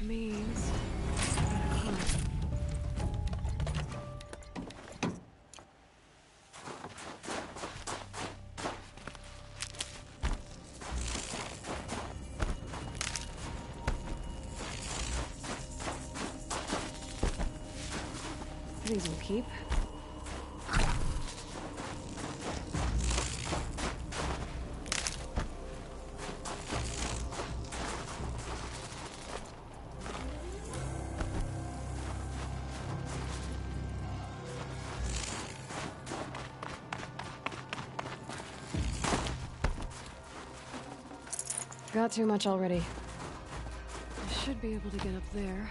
Which means... I gotta climb. These will keep. Got too much already. I should be able to get up there.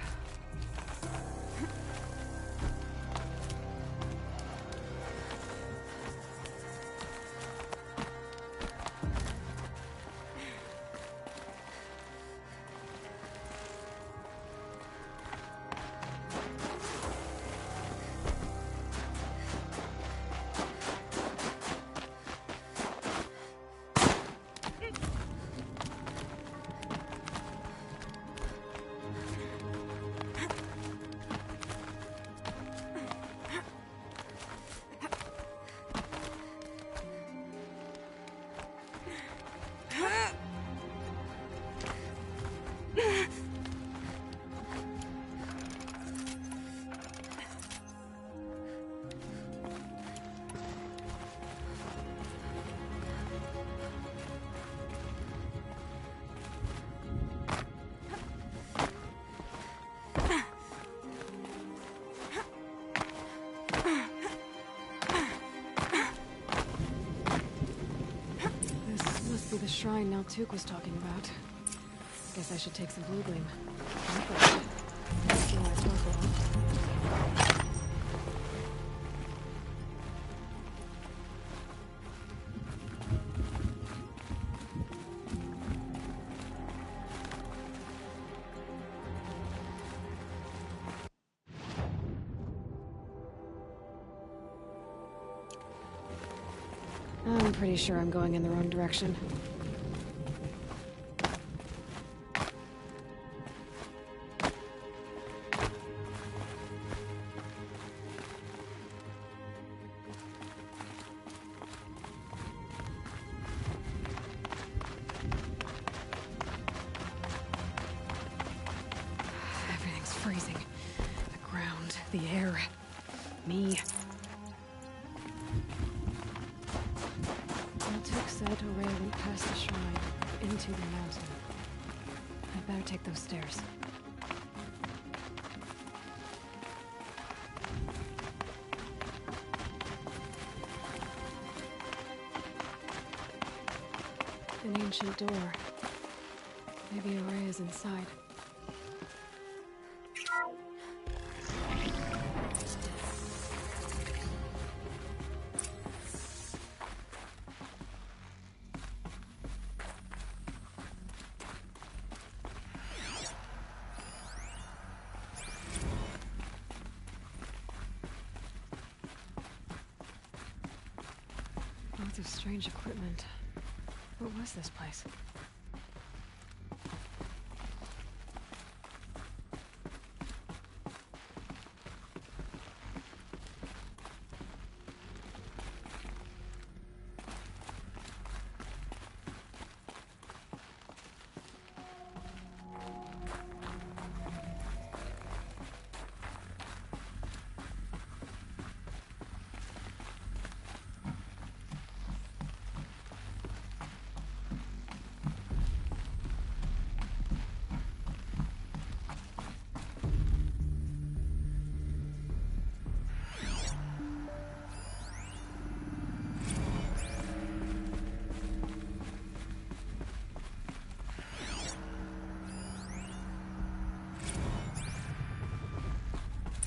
The shrine Naltuk was talking about. Guess I should take some blue gleam. I'm pretty sure I'm going in the wrong direction. Everything's freezing. The ground, the air, me. Said Aurea went past the shrine, into the mountain. I'd better take those stairs. An ancient door. Maybe Aurea's inside. Lots of strange equipment. What was this place?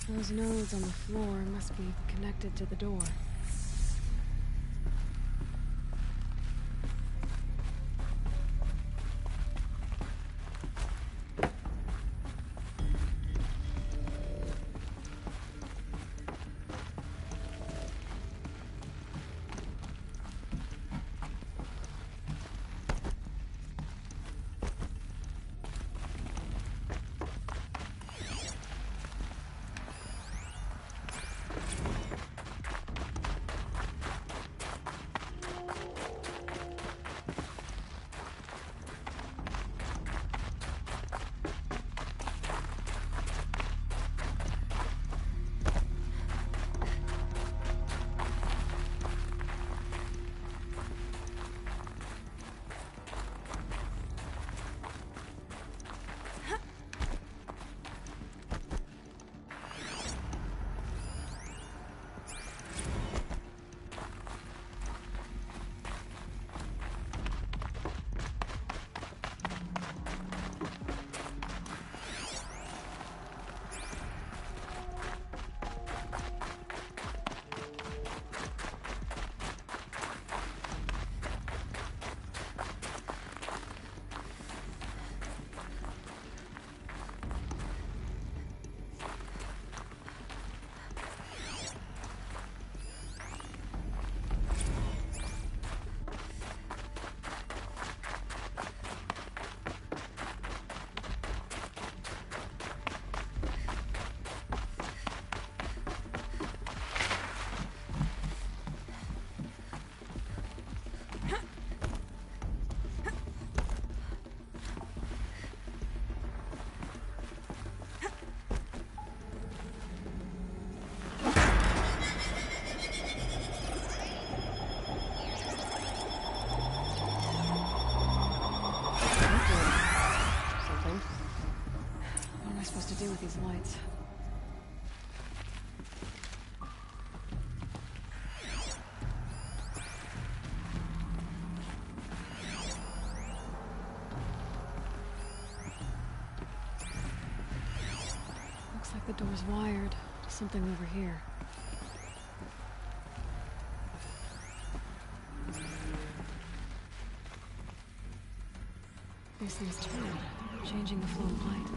Those nodes on the floor must be connected to the door. these lights. Looks like the door's wired to something over here. These things turn, changing the flow of light.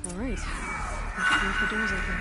All right, let's see if the door's open.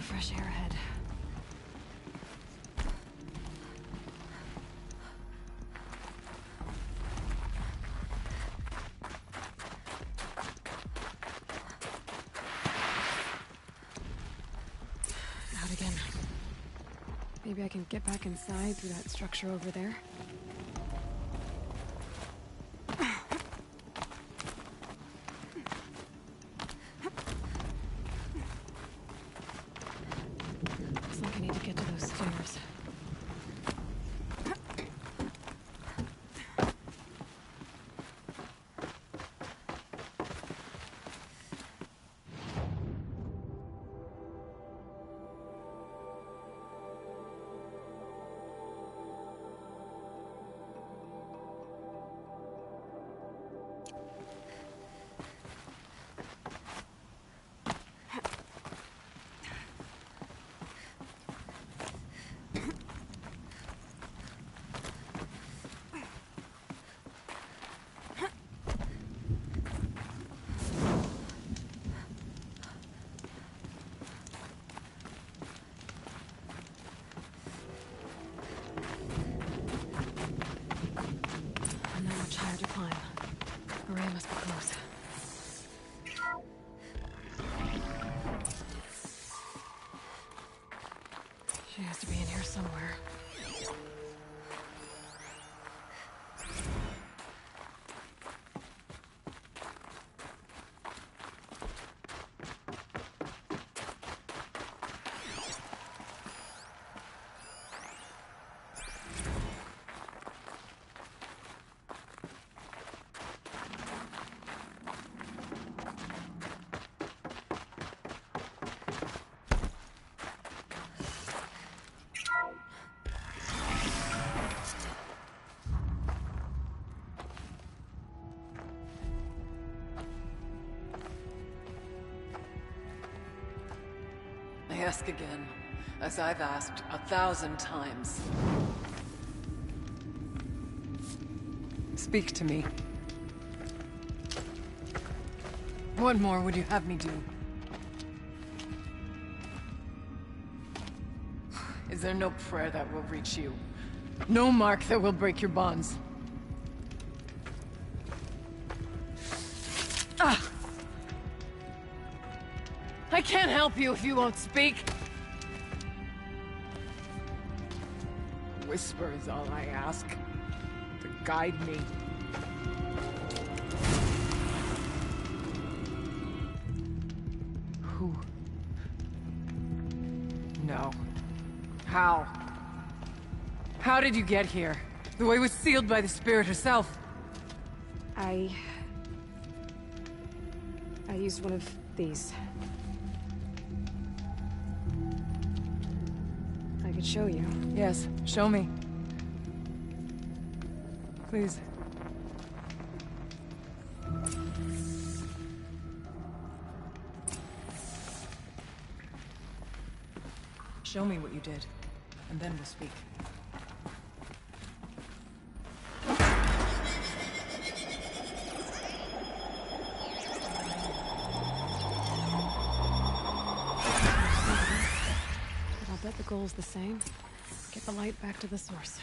Fresh air ahead. Out again. Maybe I can get back inside through that structure over there. Looks like I need to get to those stairs. To climb. Maria must be close. She has to be in here somewhere. I ask again, as I've asked 1,000 times. Speak to me. What more would you have me do? Is there no prayer that will reach you? No mark that will break your bonds? Ah! can't help you if you won't speak. Whisper is all I ask. To guide me. Who? No. How? How did you get here? The way was sealed by the spirit herself. I used one of these. I could show you. Yes, show me. Please. Show me what you did, and then we'll speak. But I'll bet the goal's the same. Get the light back to the source.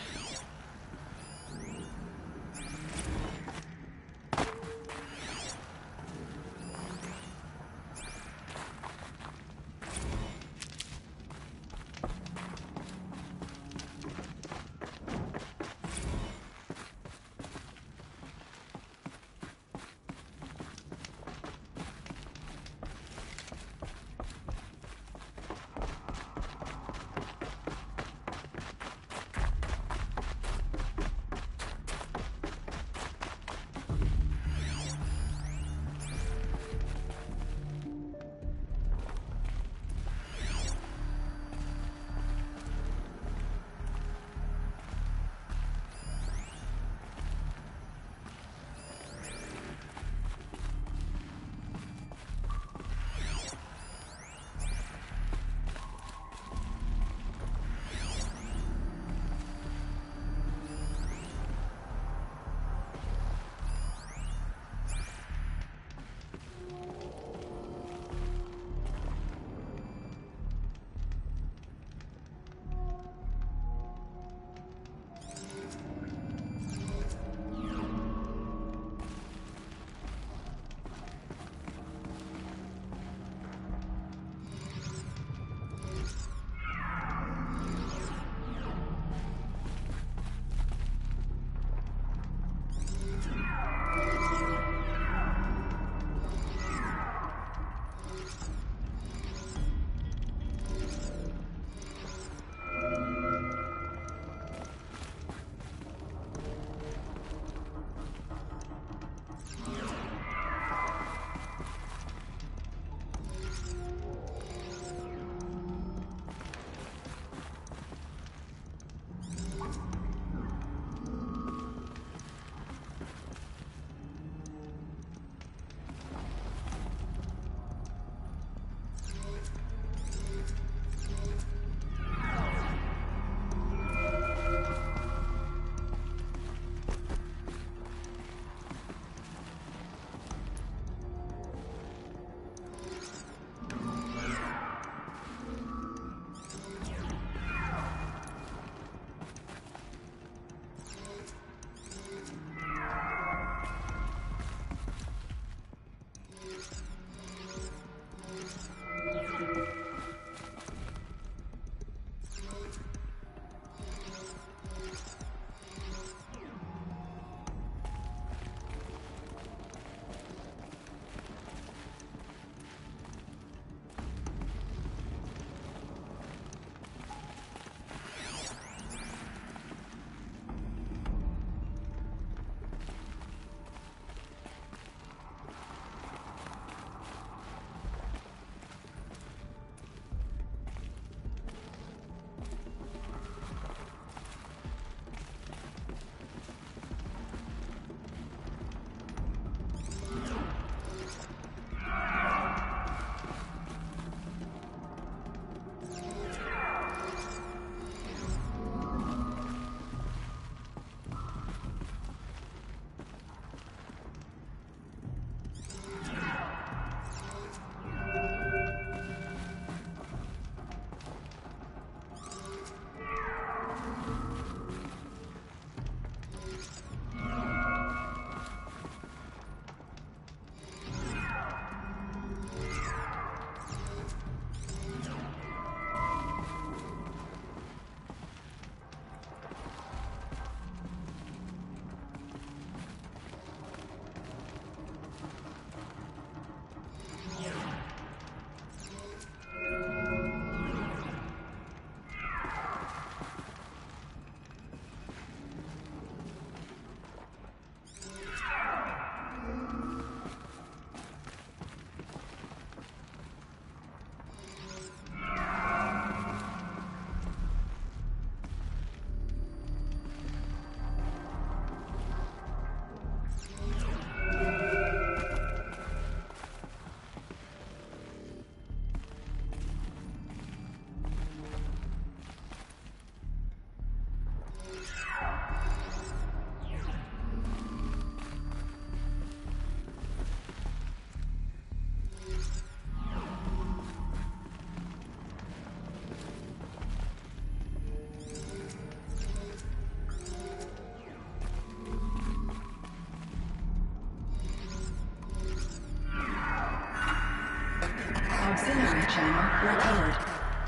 Recovered.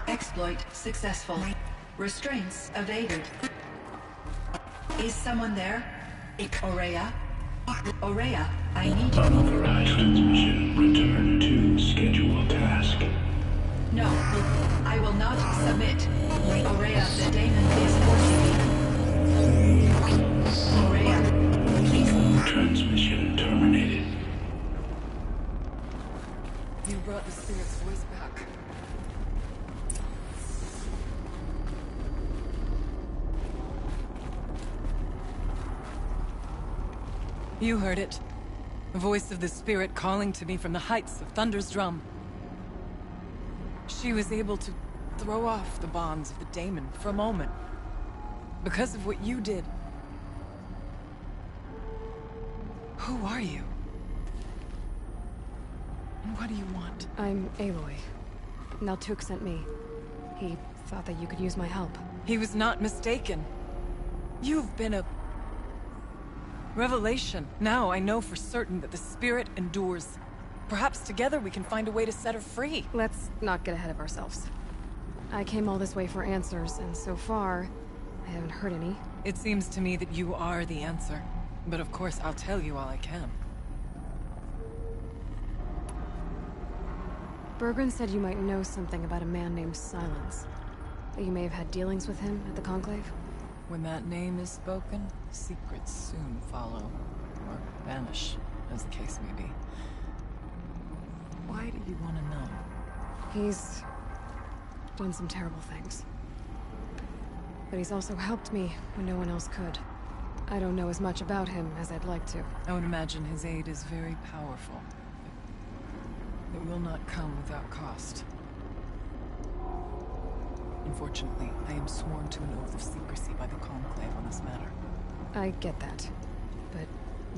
Exploit successful. Restraints evaded. Is someone there? Aurea? Aurea, I need you. Unauthorized transmission. Return to scheduled task. No, I will not submit. Aurea, the daemon is forcing me. Aurea, please. Transmission terminated. You brought the spirit's voice back. You heard it. The voice of the spirit calling to me from the heights of Thunder's drum. She was able to throw off the bonds of the daemon for a moment. Because of what you did. Who are you? And what do you want? I'm Aloy. Naltuk sent me. He thought that you could use my help. He was not mistaken. You've been a... revelation. Now I know for certain that the spirit endures. Perhaps together we can find a way to set her free. Let's not get ahead of ourselves. I came all this way for answers, and so far, I haven't heard any. It seems to me that you are the answer. But of course, I'll tell you all I can. Bergren said you might know something about a man named Silence. That you may have had dealings with him at the Conclave? When that name is spoken, secrets soon follow. Or vanish, as the case may be. Why do you want to know? He's done some terrible things. But he's also helped me when no one else could. I don't know as much about him as I'd like to. I would imagine his aid is very powerful. It will not come without cost. Unfortunately, I am sworn to an oath of secrecy by the Conclave on this matter. I get that. But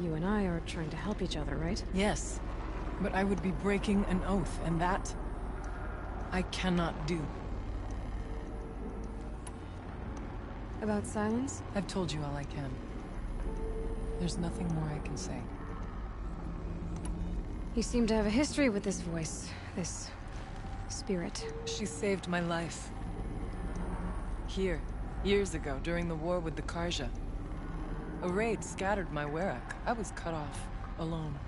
you and I are trying to help each other, right? Yes. But I would be breaking an oath, and that... I cannot do. About Silence? I've told you all I can. There's nothing more I can say. You seem to have a history with this voice. This... spirit. She saved my life. Here, years ago, during the war with the Karja. A raid scattered my Werak. I was cut off, alone.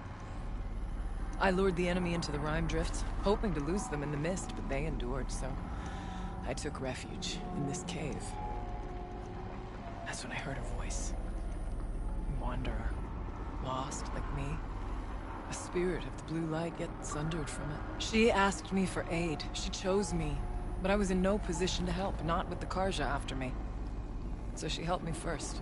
I lured the enemy into the Rime Drifts, hoping to lose them in the mist, but they endured, so... I took refuge in this cave. That's when I heard her voice. A wanderer. Lost, like me. A spirit of the blue light, yet sundered from it. She asked me for aid. She chose me. But I was in no position to help, not with the Karja after me. So she helped me first.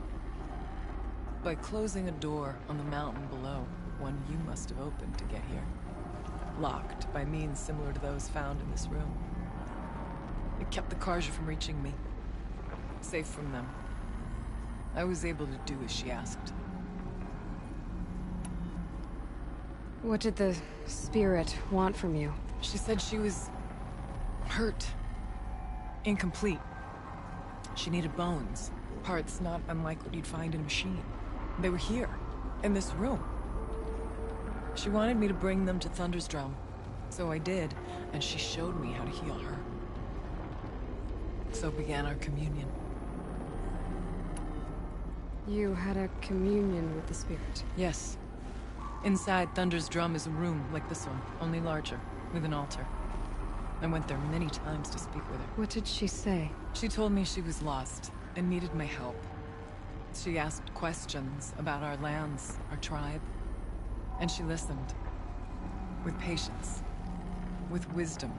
By closing a door on the mountain below, one you must have opened to get here. Locked by means similar to those found in this room. It kept the Karja from reaching me. Safe from them. I was able to do as she asked. What did the spirit want from you? She said she was... hurt. Incomplete. She needed bones. Parts not unlike what you'd find in a machine. They were here, in this room. She wanted me to bring them to Thunder's drum. So I did, and she showed me how to heal her. So began our communion. You had a communion with the spirit? Yes. Inside Thunder's drum is a room like this one, only larger, with an altar. I went there many times to speak with her. What did she say? She told me she was lost and needed my help. She asked questions about our lands, our tribe, and she listened. With patience. With wisdom.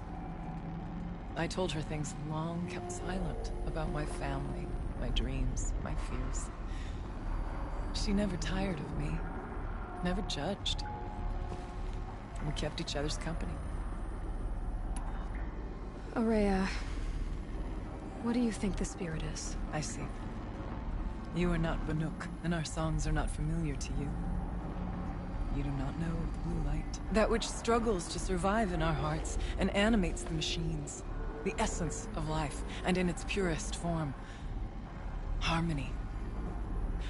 I told her things long kept silent about my family, my dreams, my fears. She never tired of me. Never judged. We kept each other's company. Aurea, what do you think the spirit is? I see. You are not Banuk, and our songs are not familiar to you. You do not know of the blue light. That which struggles to survive in our hearts and animates the machines. The essence of life, and in its purest form. Harmony.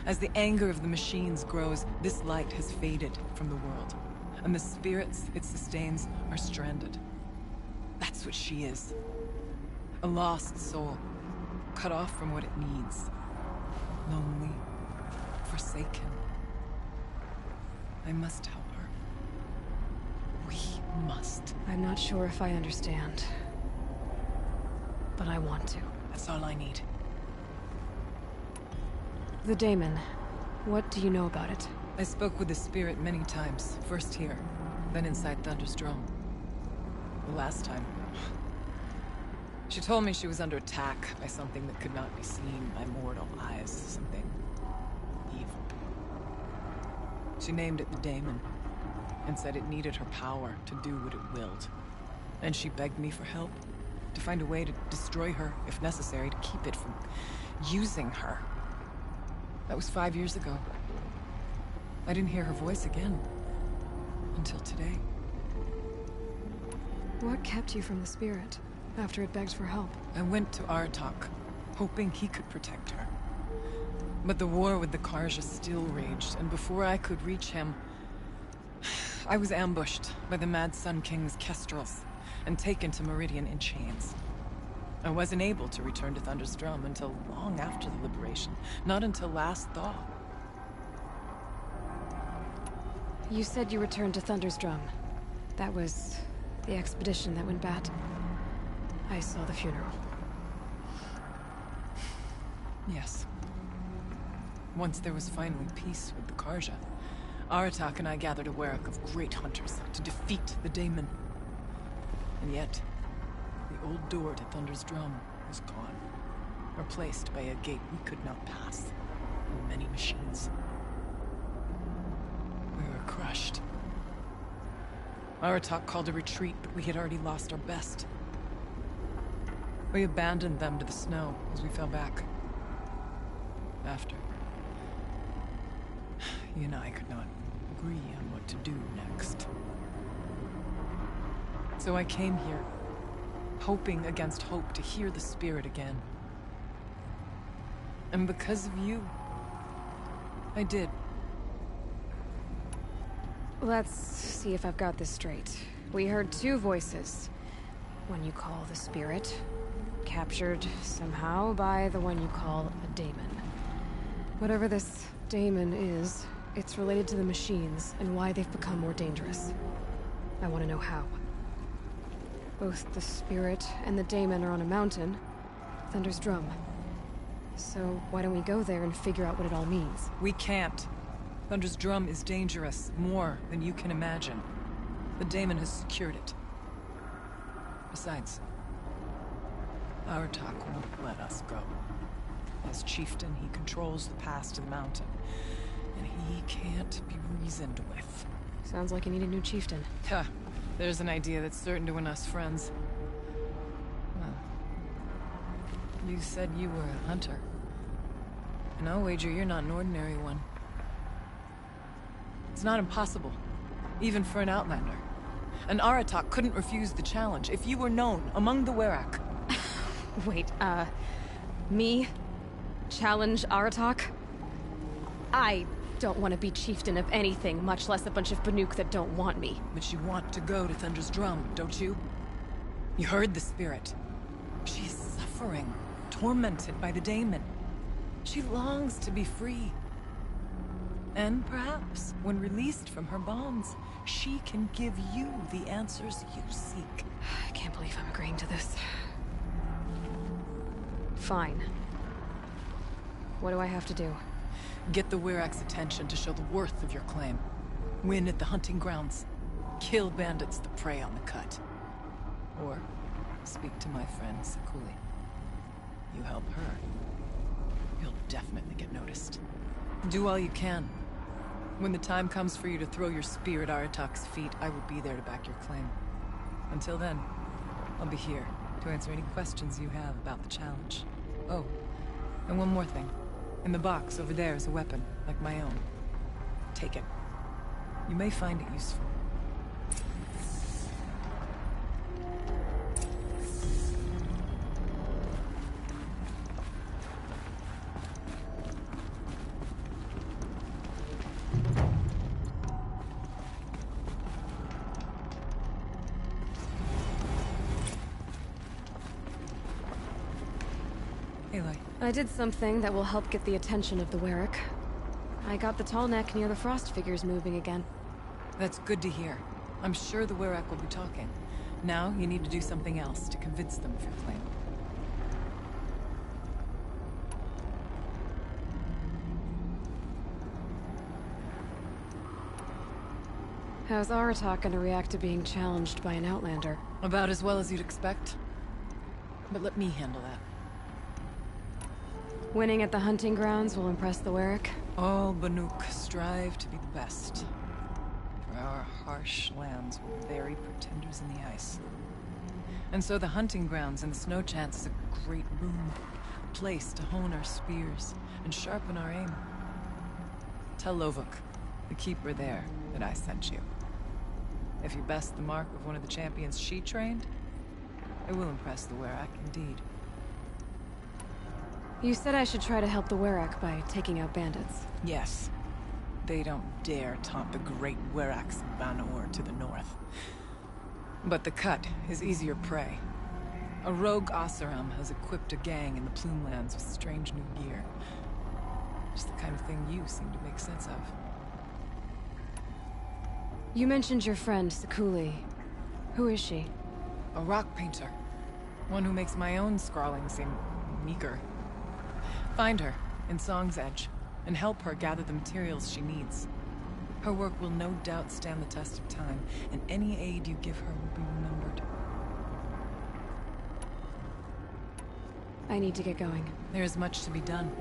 As the anger of the machines grows, this light has faded from the world. And the spirits it sustains are stranded. That's what she is. A lost soul, cut off from what it needs. Lonely, forsaken. I must help her. We must. I'm not sure if I understand. But I want to. That's all I need. The daemon. What do you know about it? I spoke with the spirit many times. First here, then inside Thunder's drum. The last time, she told me she was under attack by something that could not be seen by mortal eyes. Something evil. She named it the daemon, and said it needed her power to do what it willed. And she begged me for help, to find a way to destroy her, if necessary, to keep it from using her. That was 5 years ago. I didn't hear her voice again. Until today. What kept you from the spirit, after it begged for help? I went to Aratak, hoping he could protect her. But the war with the Karja still raged, and before I could reach him, I was ambushed by the Mad Sun King's kestrels, and taken to Meridian in chains. I wasn't able to return to Thunder's Drum until long after the liberation, not until last thaw. You said you returned to Thunder's Drum. That was the expedition that went bad. I saw the funeral. Yes. Once there was finally peace with the Karja, Aratak and I gathered a werak of great hunters to defeat the daemon. And yet, the old door to Thunder's Drum was gone, replaced by a gate we could not pass, and many machines. We were crushed. Aratak called a retreat, but we had already lost our best. We abandoned them to the snow as we fell back. After, you and I could not agree on what to do next. So I came here, hoping against hope to hear the spirit again. And because of you, I did. Let's see if I've got this straight. We heard two voices. One you call the spirit, captured somehow by the one you call a daemon. Whatever this daemon is, it's related to the machines and why they've become more dangerous. I want to know how. Both the spirit and the daemon are on a mountain, Thunder's Drum. So why don't we go there and figure out what it all means? We can't. Thunder's Drum is dangerous, more than you can imagine. The daemon has secured it. Besides, Aratak won't let us go. As chieftain, he controls the pass to the mountain, and he can't be reasoned with. Sounds like you need a new chieftain. Huh. There's an idea that's certain to win us friends. Well, you said you were a hunter. And I'll wager you're not an ordinary one. It's not impossible, even for an outlander. And Aratak couldn't refuse the challenge if you were known among the werak. Wait, me? Challenge Aratak? I don't want to be chieftain of anything, much less a bunch of Banuk that don't want me. But you want to go to Thunder's Drum, don't you? You heard the spirit. She is suffering, tormented by the daemon. She longs to be free. And perhaps, when released from her bonds, she can give you the answers you seek. I can't believe I'm agreeing to this. Fine. What do I have to do? Get the werak's attention to show the worth of your claim. Win at the hunting grounds. Kill bandits that prey on the cut. Or speak to my friend Sakuli. You help her, you'll definitely get noticed. Do all you can. When the time comes for you to throw your spear at Aratak's feet, I will be there to back your claim. Until then, I'll be here to answer any questions you have about the challenge. Oh, and one more thing. In the box over there is a weapon, like my own. Take it. You may find it useful. Aloy. I did something that will help get the attention of the Werrick. I got the tall neck near the frost figures moving again. That's good to hear. I'm sure the Werrick will be talking. Now, you need to do something else to convince them of your claim. How's Aratak gonna react to being challenged by an Outlander? About as well as you'd expect. But let me handle that. Winning at the hunting grounds will impress the Werrick? All Banuk strive to be the best. For our harsh lands will bury pretenders in the ice. And so the hunting grounds and the snow chance is a great boon. A place to hone our spears and sharpen our aim. Tell Lovuk, the keeper there, that I sent you. If you best the mark of one of the champions she trained, it will impress the Werrick indeed. You said I should try to help the Werrick by taking out bandits. Yes. They don't dare taunt the great Werracks of Banor to the north. But the Cut is easier prey. A rogue Oseram has equipped a gang in the Plumelands with strange new gear. Just the kind of thing you seem to make sense of. You mentioned your friend, Sekuli. Who is she? A rock painter. One who makes my own scrawling seem meager. Find her in Song's Edge, and help her gather the materials she needs. Her work will no doubt stand the test of time, and any aid you give her will be remembered. I need to get going. There is much to be done.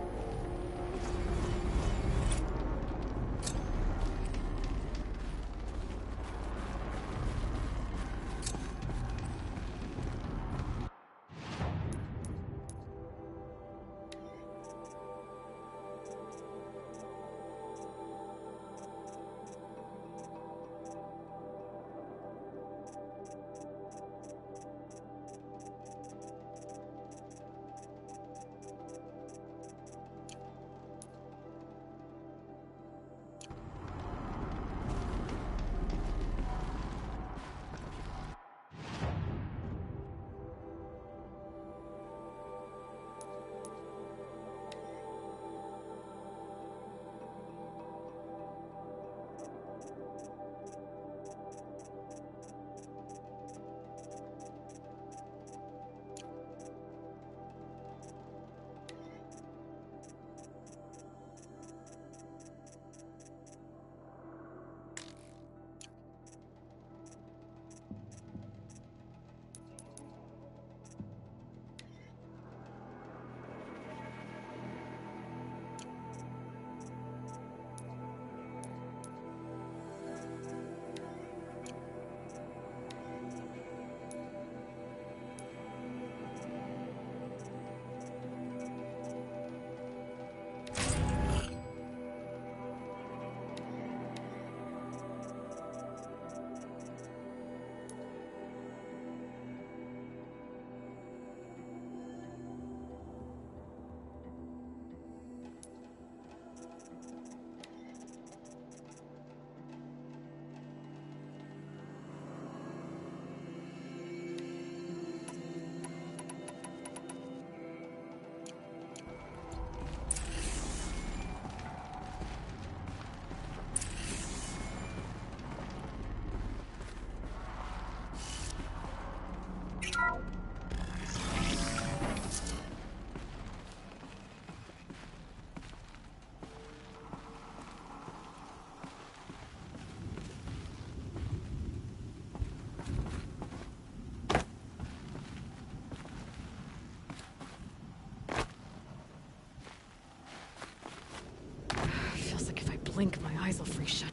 Blink, my eyes will freeze shut.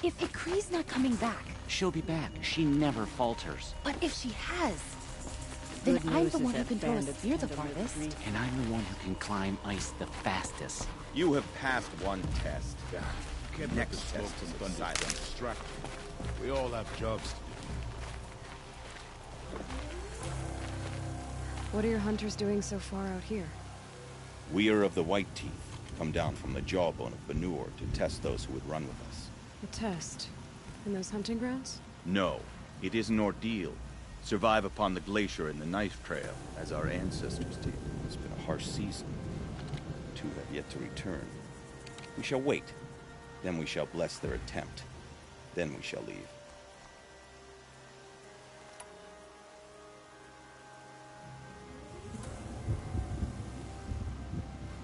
If Ikri's not coming back... She'll be back. She never falters. But if she has... Then I'm the one who can throw a spear the farthest. And I'm the one who can climb ice the fastest. You have passed one test. Next test is the silence. We all have jobs to do. What are your hunters doing so far out here? We are of the White Teeth, come down from the jawbone of Banur to test those who would run with us. A test? In those hunting grounds? No, it is an ordeal. Survive upon the glacier and the knife trail, as our ancestors did. It's been a harsh season. Two have yet to return. We shall wait. Then we shall bless their attempt. Then we shall leave.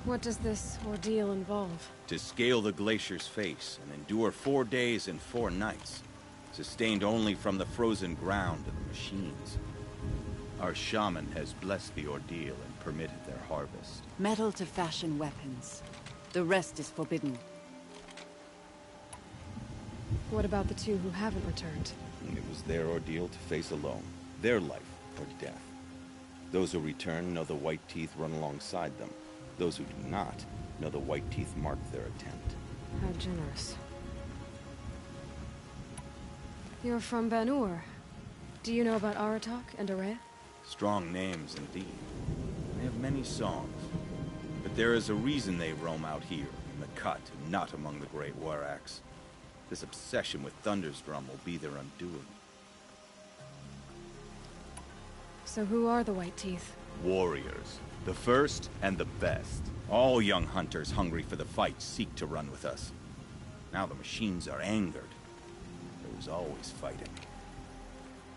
What does this ordeal involve? To scale the glacier's face and endure 4 days and 4 nights, sustained only from the frozen ground of the machines. Our shaman has blessed the ordeal and permitted their harvest. Metal to fashion weapons. The rest is forbidden. What about the two who haven't returned? It was their ordeal to face alone. Their life or death. Those who return know the White Teeth run alongside them. Those who do not know the White Teeth mark their attempt. How generous. You're from Banur. Do you know about Aratak and Area? Strong names indeed. They have many songs. But there is a reason they roam out here, in the cut, and not among the great Waraks. This obsession with Thunder's Drum will be their undoing. So who are the White Teeth? Warriors. The first and the best. All young hunters hungry for the fight seek to run with us. Now the machines are angered. There was always fighting.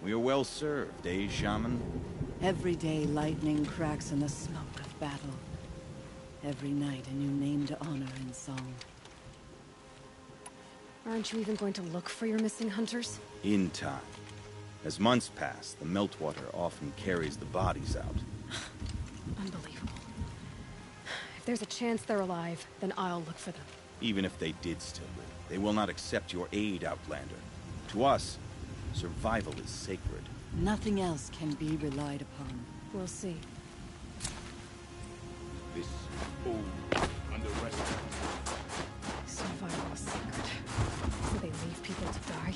We are well served, eh, Shaman? Every day lightning cracks in the smoke of battle. Every night a new name to honor in song. Aren't you even going to look for your missing hunters? In time. As months pass, the meltwater often carries the bodies out. Unbelievable. If there's a chance they're alive, then I'll look for them. Even if they did still live, they will not accept your aid, Outlander. To us, survival is sacred. Nothing else can be relied upon. We'll see. This old under arrest. Survival is sacred. So they leave people to die?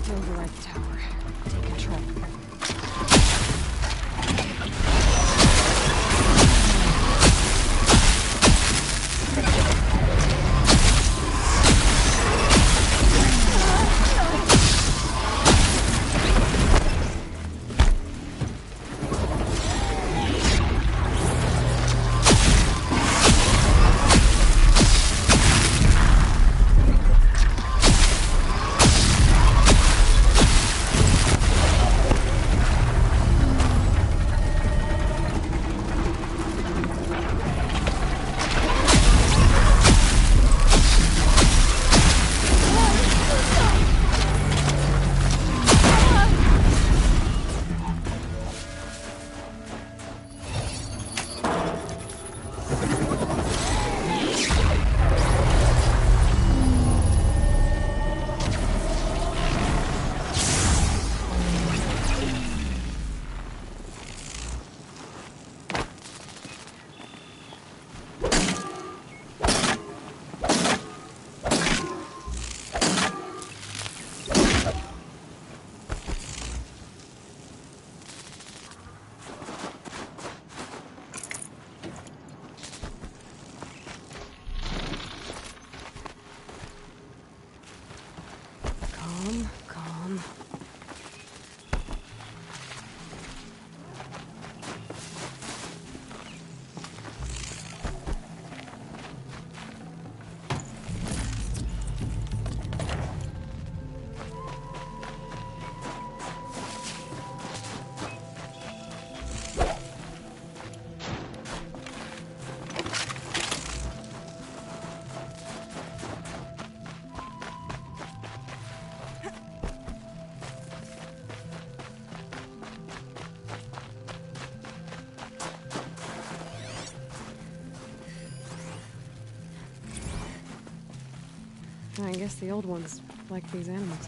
to override the tower. Take control. Calm. I guess the old ones like these animals.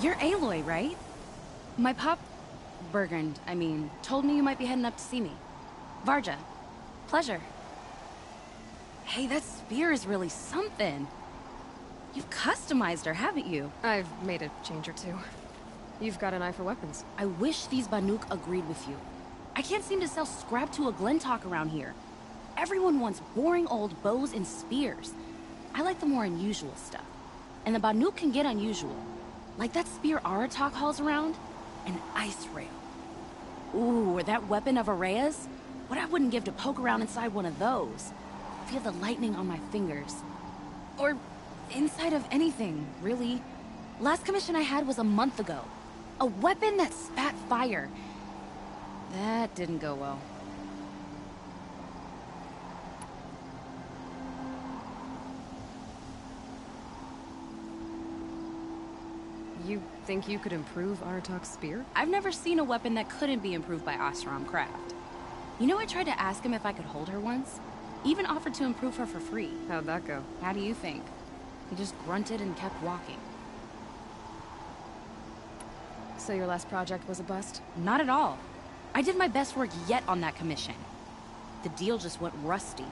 You're Aloy, right? My pop... Bergund, I mean, told me you might be heading up to see me. Varja. Pleasure. Hey, that spear is really something. You've customized her, haven't you? I've made a change or two. You've got an eye for weapons. I wish these Banuk agreed with you. I can't seem to sell scrap to a Glentalk around here. Everyone wants boring old bows and spears. I like the more unusual stuff. And the Banuk can get unusual. Like that spear Aratak hauls around. An ice rail. Ooh, or that weapon of Araya's? What I wouldn't give to poke around inside one of those. Feel the lightning on my fingers. Or inside of anything, really. Last commission I had was a month ago. A weapon that spat fire. That didn't go well. You think you could improve Aratak's spear? I've never seen a weapon that couldn't be improved by Oseram Craft. You know, I tried to ask him if I could hold her once. Even offered to improve her for free. How'd that go? How do you think? He just grunted and kept walking. So your last project was a bust? Not at all. I did my best work yet on that commission. The deal just went rusty.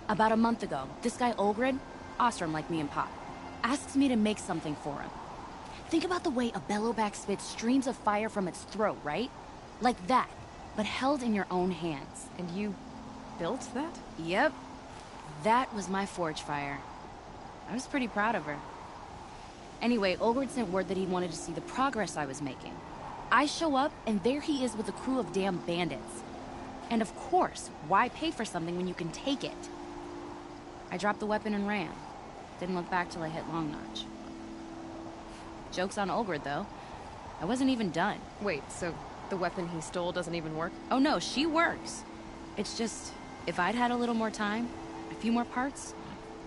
About a month ago, this guy Olgrid, Oseram like me and Pop, asks me to make something for him. Think about the way a bellowback spits streams of fire from its throat, right? Like that, but held in your own hands. And you built that? Yep. That was my forge fire. I was pretty proud of her. Anyway, Olgrid sent word that he wanted to see the progress I was making. I show up, and there he is with a crew of damn bandits. And of course, why pay for something when you can take it? I dropped the weapon and ran. Didn't look back till I hit Long Notch. Joke's on Olgrid, though. I wasn't even done. Wait, so the weapon he stole doesn't even work? Oh no, she works. It's just, if I'd had a little more time, a few more parts,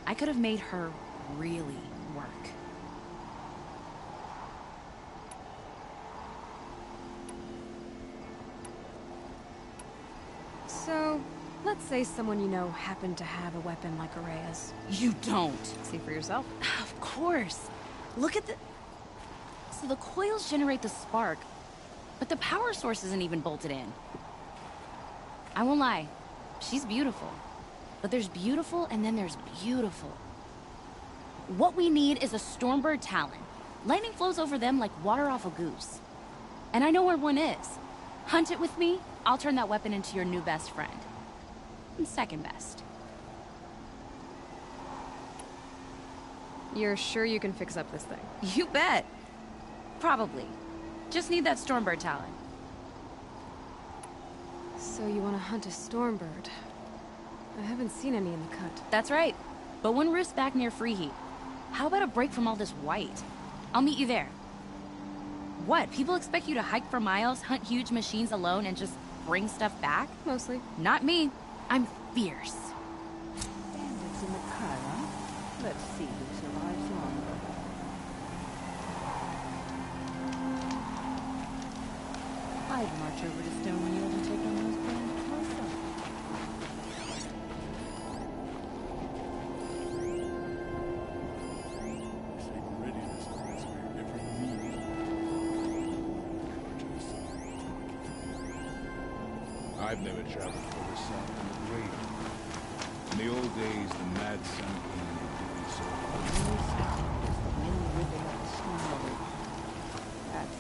I could have made her really work. So, let's say someone you know happened to have a weapon like Araya's. You don't. See for yourself? Of course. Look at the... So the coils generate the spark, but the power source isn't even bolted in. I won't lie, she's beautiful. But there's beautiful and then there's beautiful. What we need is a Stormbird Talon. Lightning flows over them like water off a goose. And I know where one is. Hunt it with me, I'll turn that weapon into your new best friend. And second best. You're sure you can fix up this thing? You bet. Probably. Just need that Stormbird Talon. So you want to hunt a Stormbird? I haven't seen any in the cut. That's right. But one roost's back near Freeheat. How about a break from all this white? I'll meet you there. What? People expect you to hike for miles, hunt huge machines alone, and just bring stuff back? Mostly. Not me. I'm fierce. Bandits in the car, huh? Let's see who survives longer. I'd march over to Stonefield and take on those bandits myself. Readiness points where every need. I've never traveled further south than the Grave. In the old days, the Mad Sun King had been so The sound is the wind whipping up the snow. That's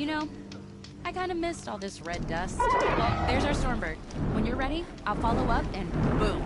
You know, I kind of missed all this red dust. Well, there's our Stormbird. When you're ready, I'll follow up and boom.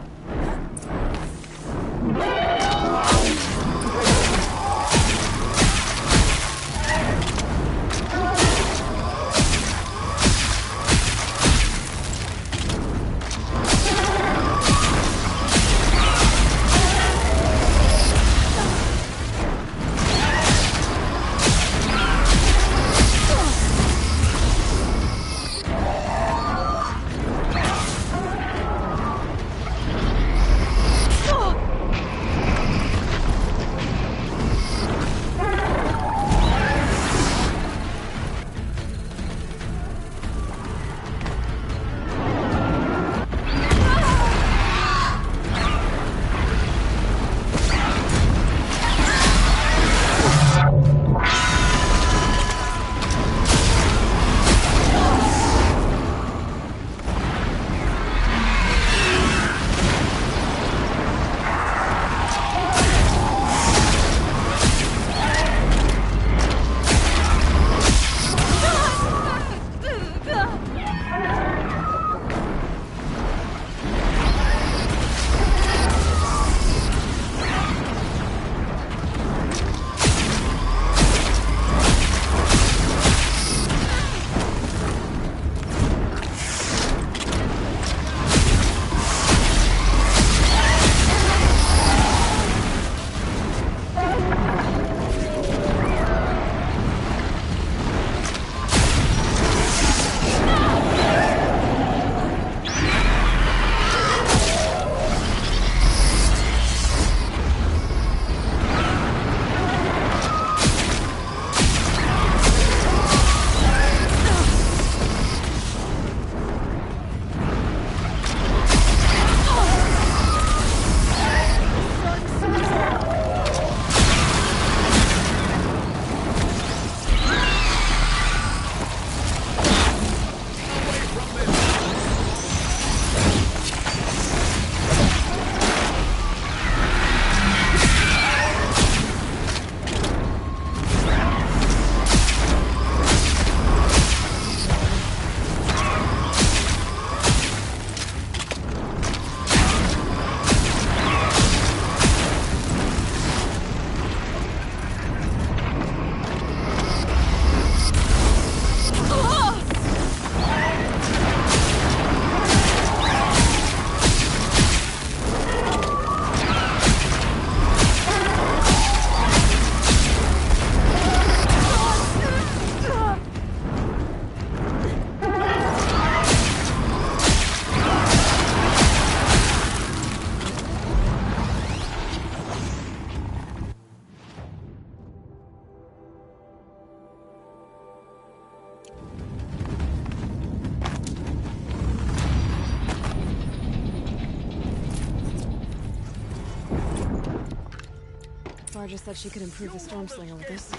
Varja said she could improve the Stormslinger with this.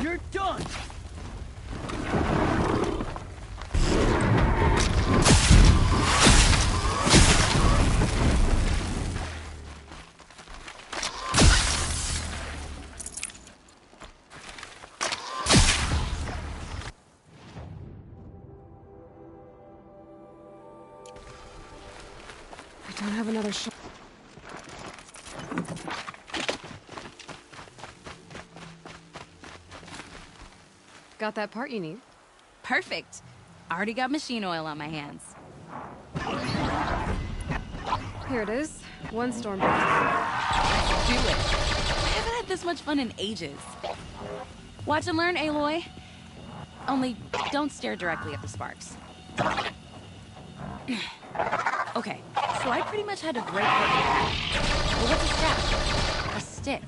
You're done! I don't have another shot. Got that part you need? Perfect. Already got machine oil on my hands. Here it is. One Stormbird. Do it. I haven't had this much fun in ages. Watch and learn, Aloy. Only don't stare directly at the sparks. Okay, so I pretty much had to break her. Well, what's a scrap? A stick.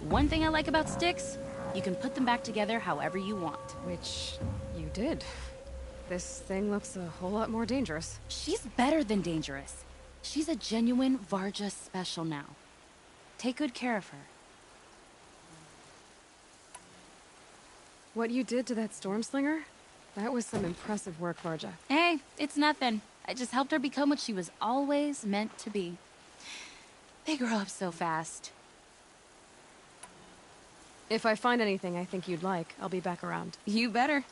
One thing I like about sticks, you can put them back together however you want. Which you did. This thing looks a whole lot more dangerous. She's better than dangerous. She's a genuine Varja special now. Take good care of her. What you did to that Stormslinger? That was some impressive work, Varja. Hey, it's nothing. I just helped her become what she was always meant to be. They grow up so fast. If I find anything I think you'd like, I'll be back around. You better.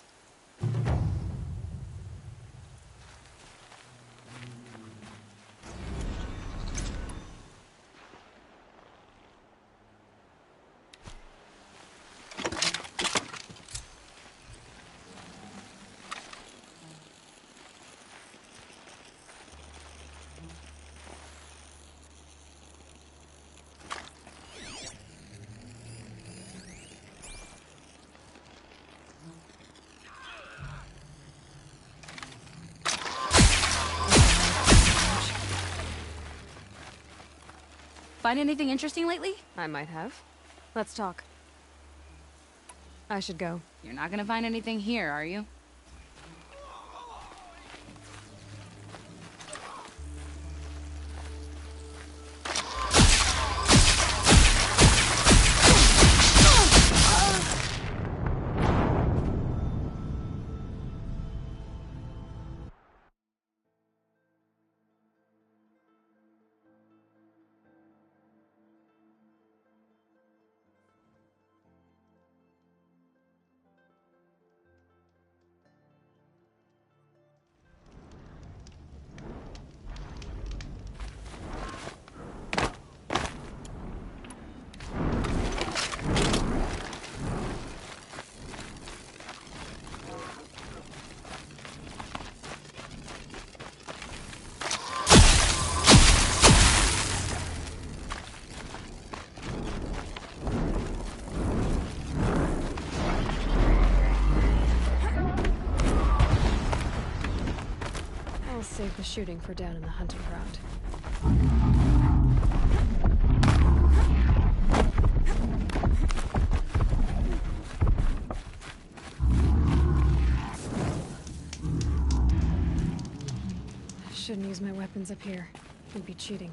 Find anything interesting lately? I might have. Let's talk. I should go. You're not gonna find anything here, are you? Save the shooting for down in the hunting ground. Shouldn't use my weapons up here. Would be cheating.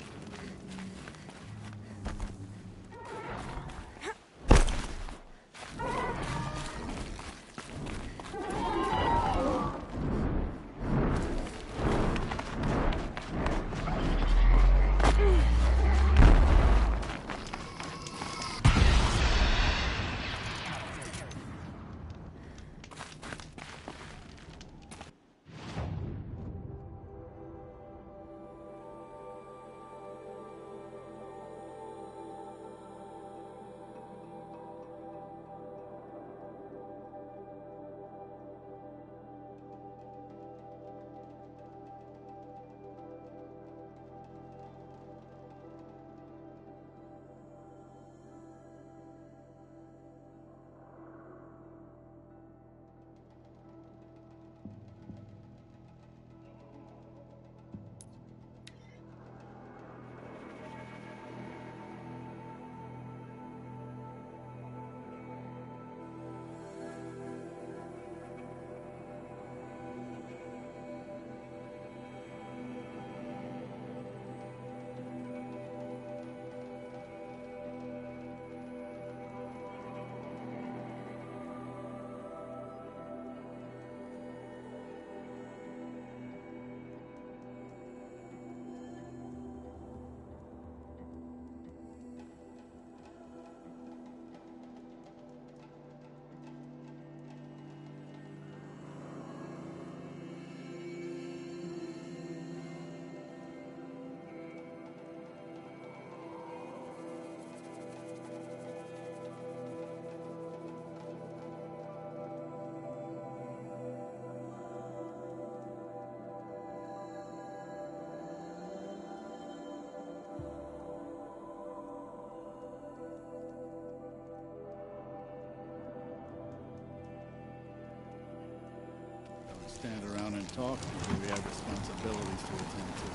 Stand around and talk because we have responsibilities to attend to.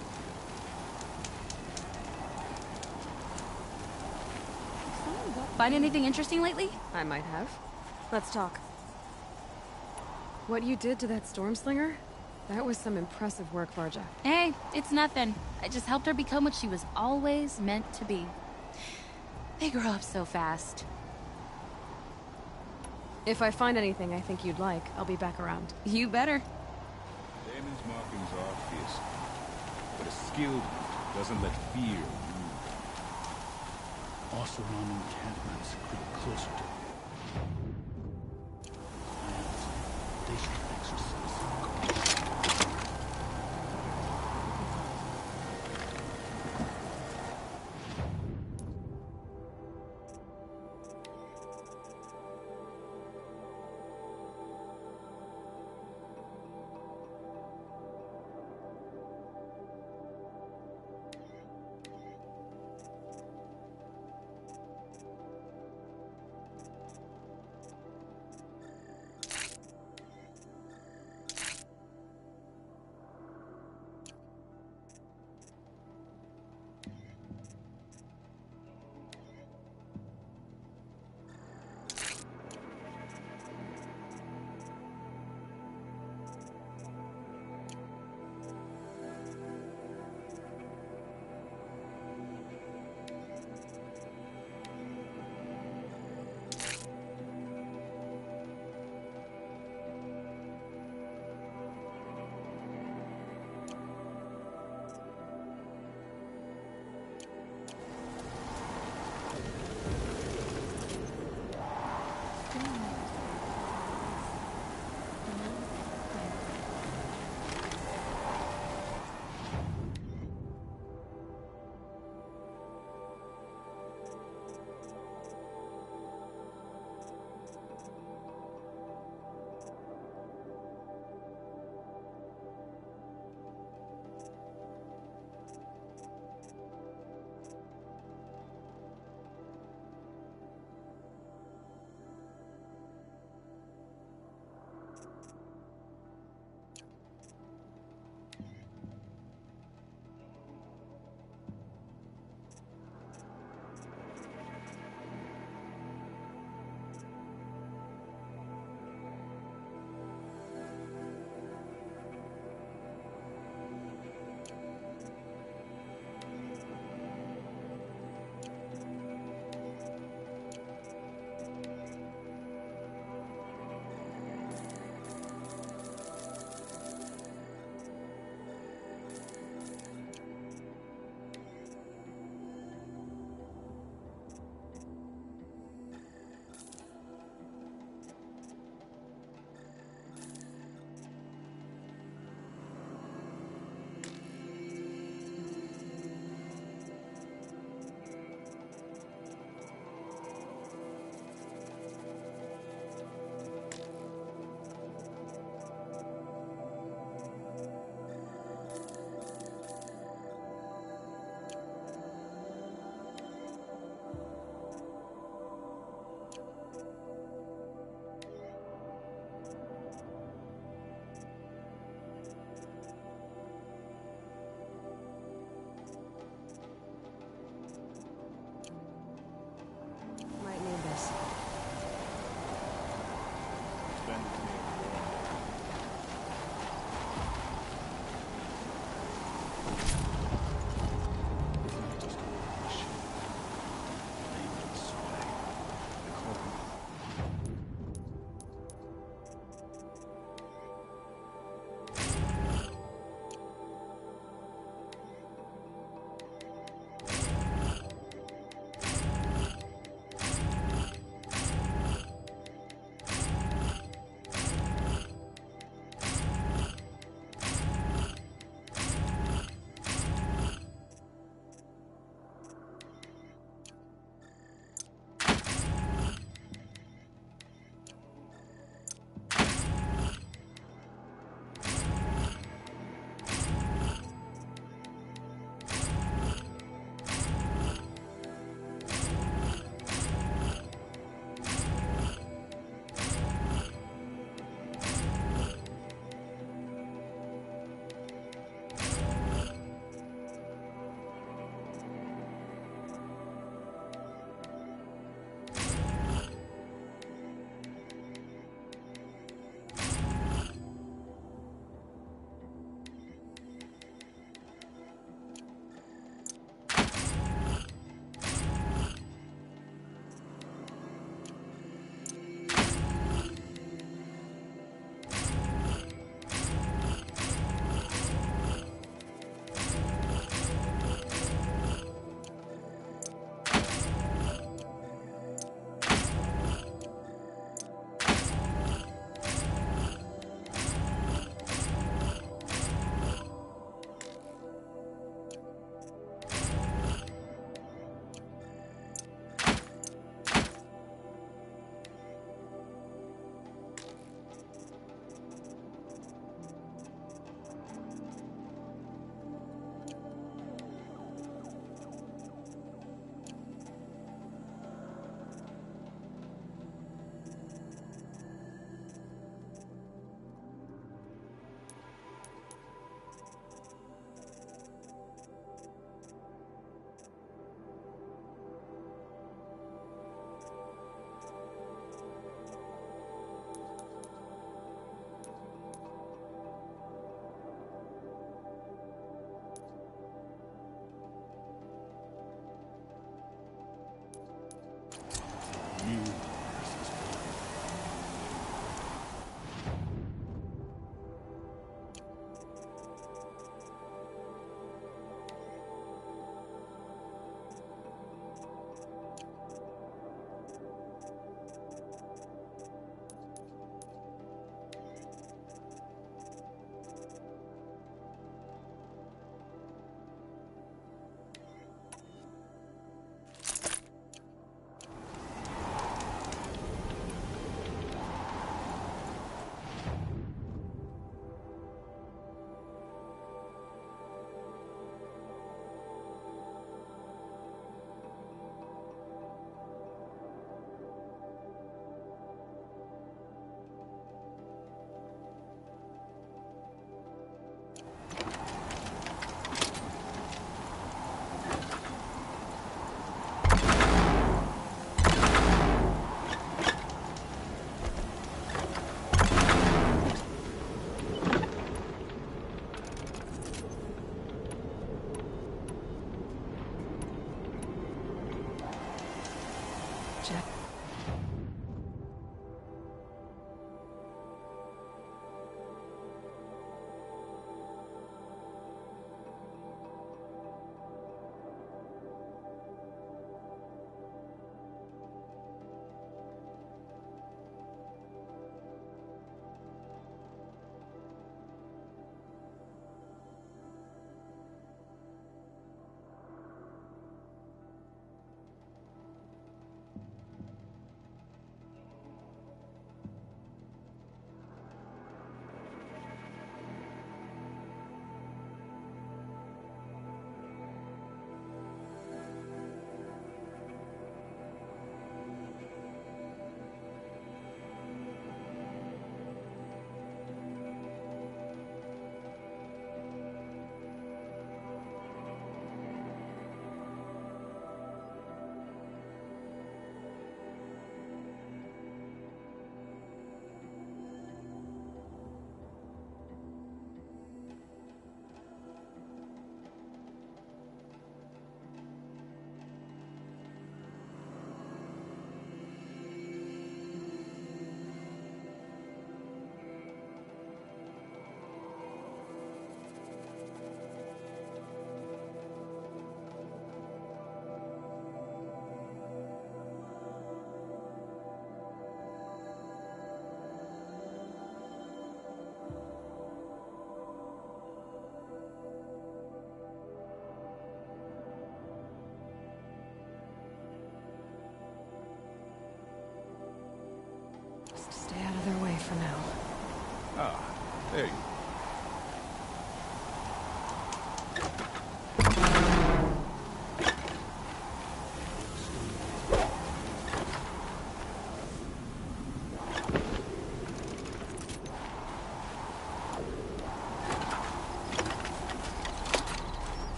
Find anything interesting lately? I might have. Let's talk. What you did to that Stormslinger? That was some impressive work, Varja. Hey, it's nothing. I just helped her become what she was always meant to be. They grow up so fast. If I find anything I think you'd like, I'll be back around. You better. Damon's markings are fearsome, but a skilled hunter doesn't let fear rule. All surrounding encampments creep closer to me. Plans, they should exercise some caution.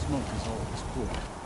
smoke is always poor.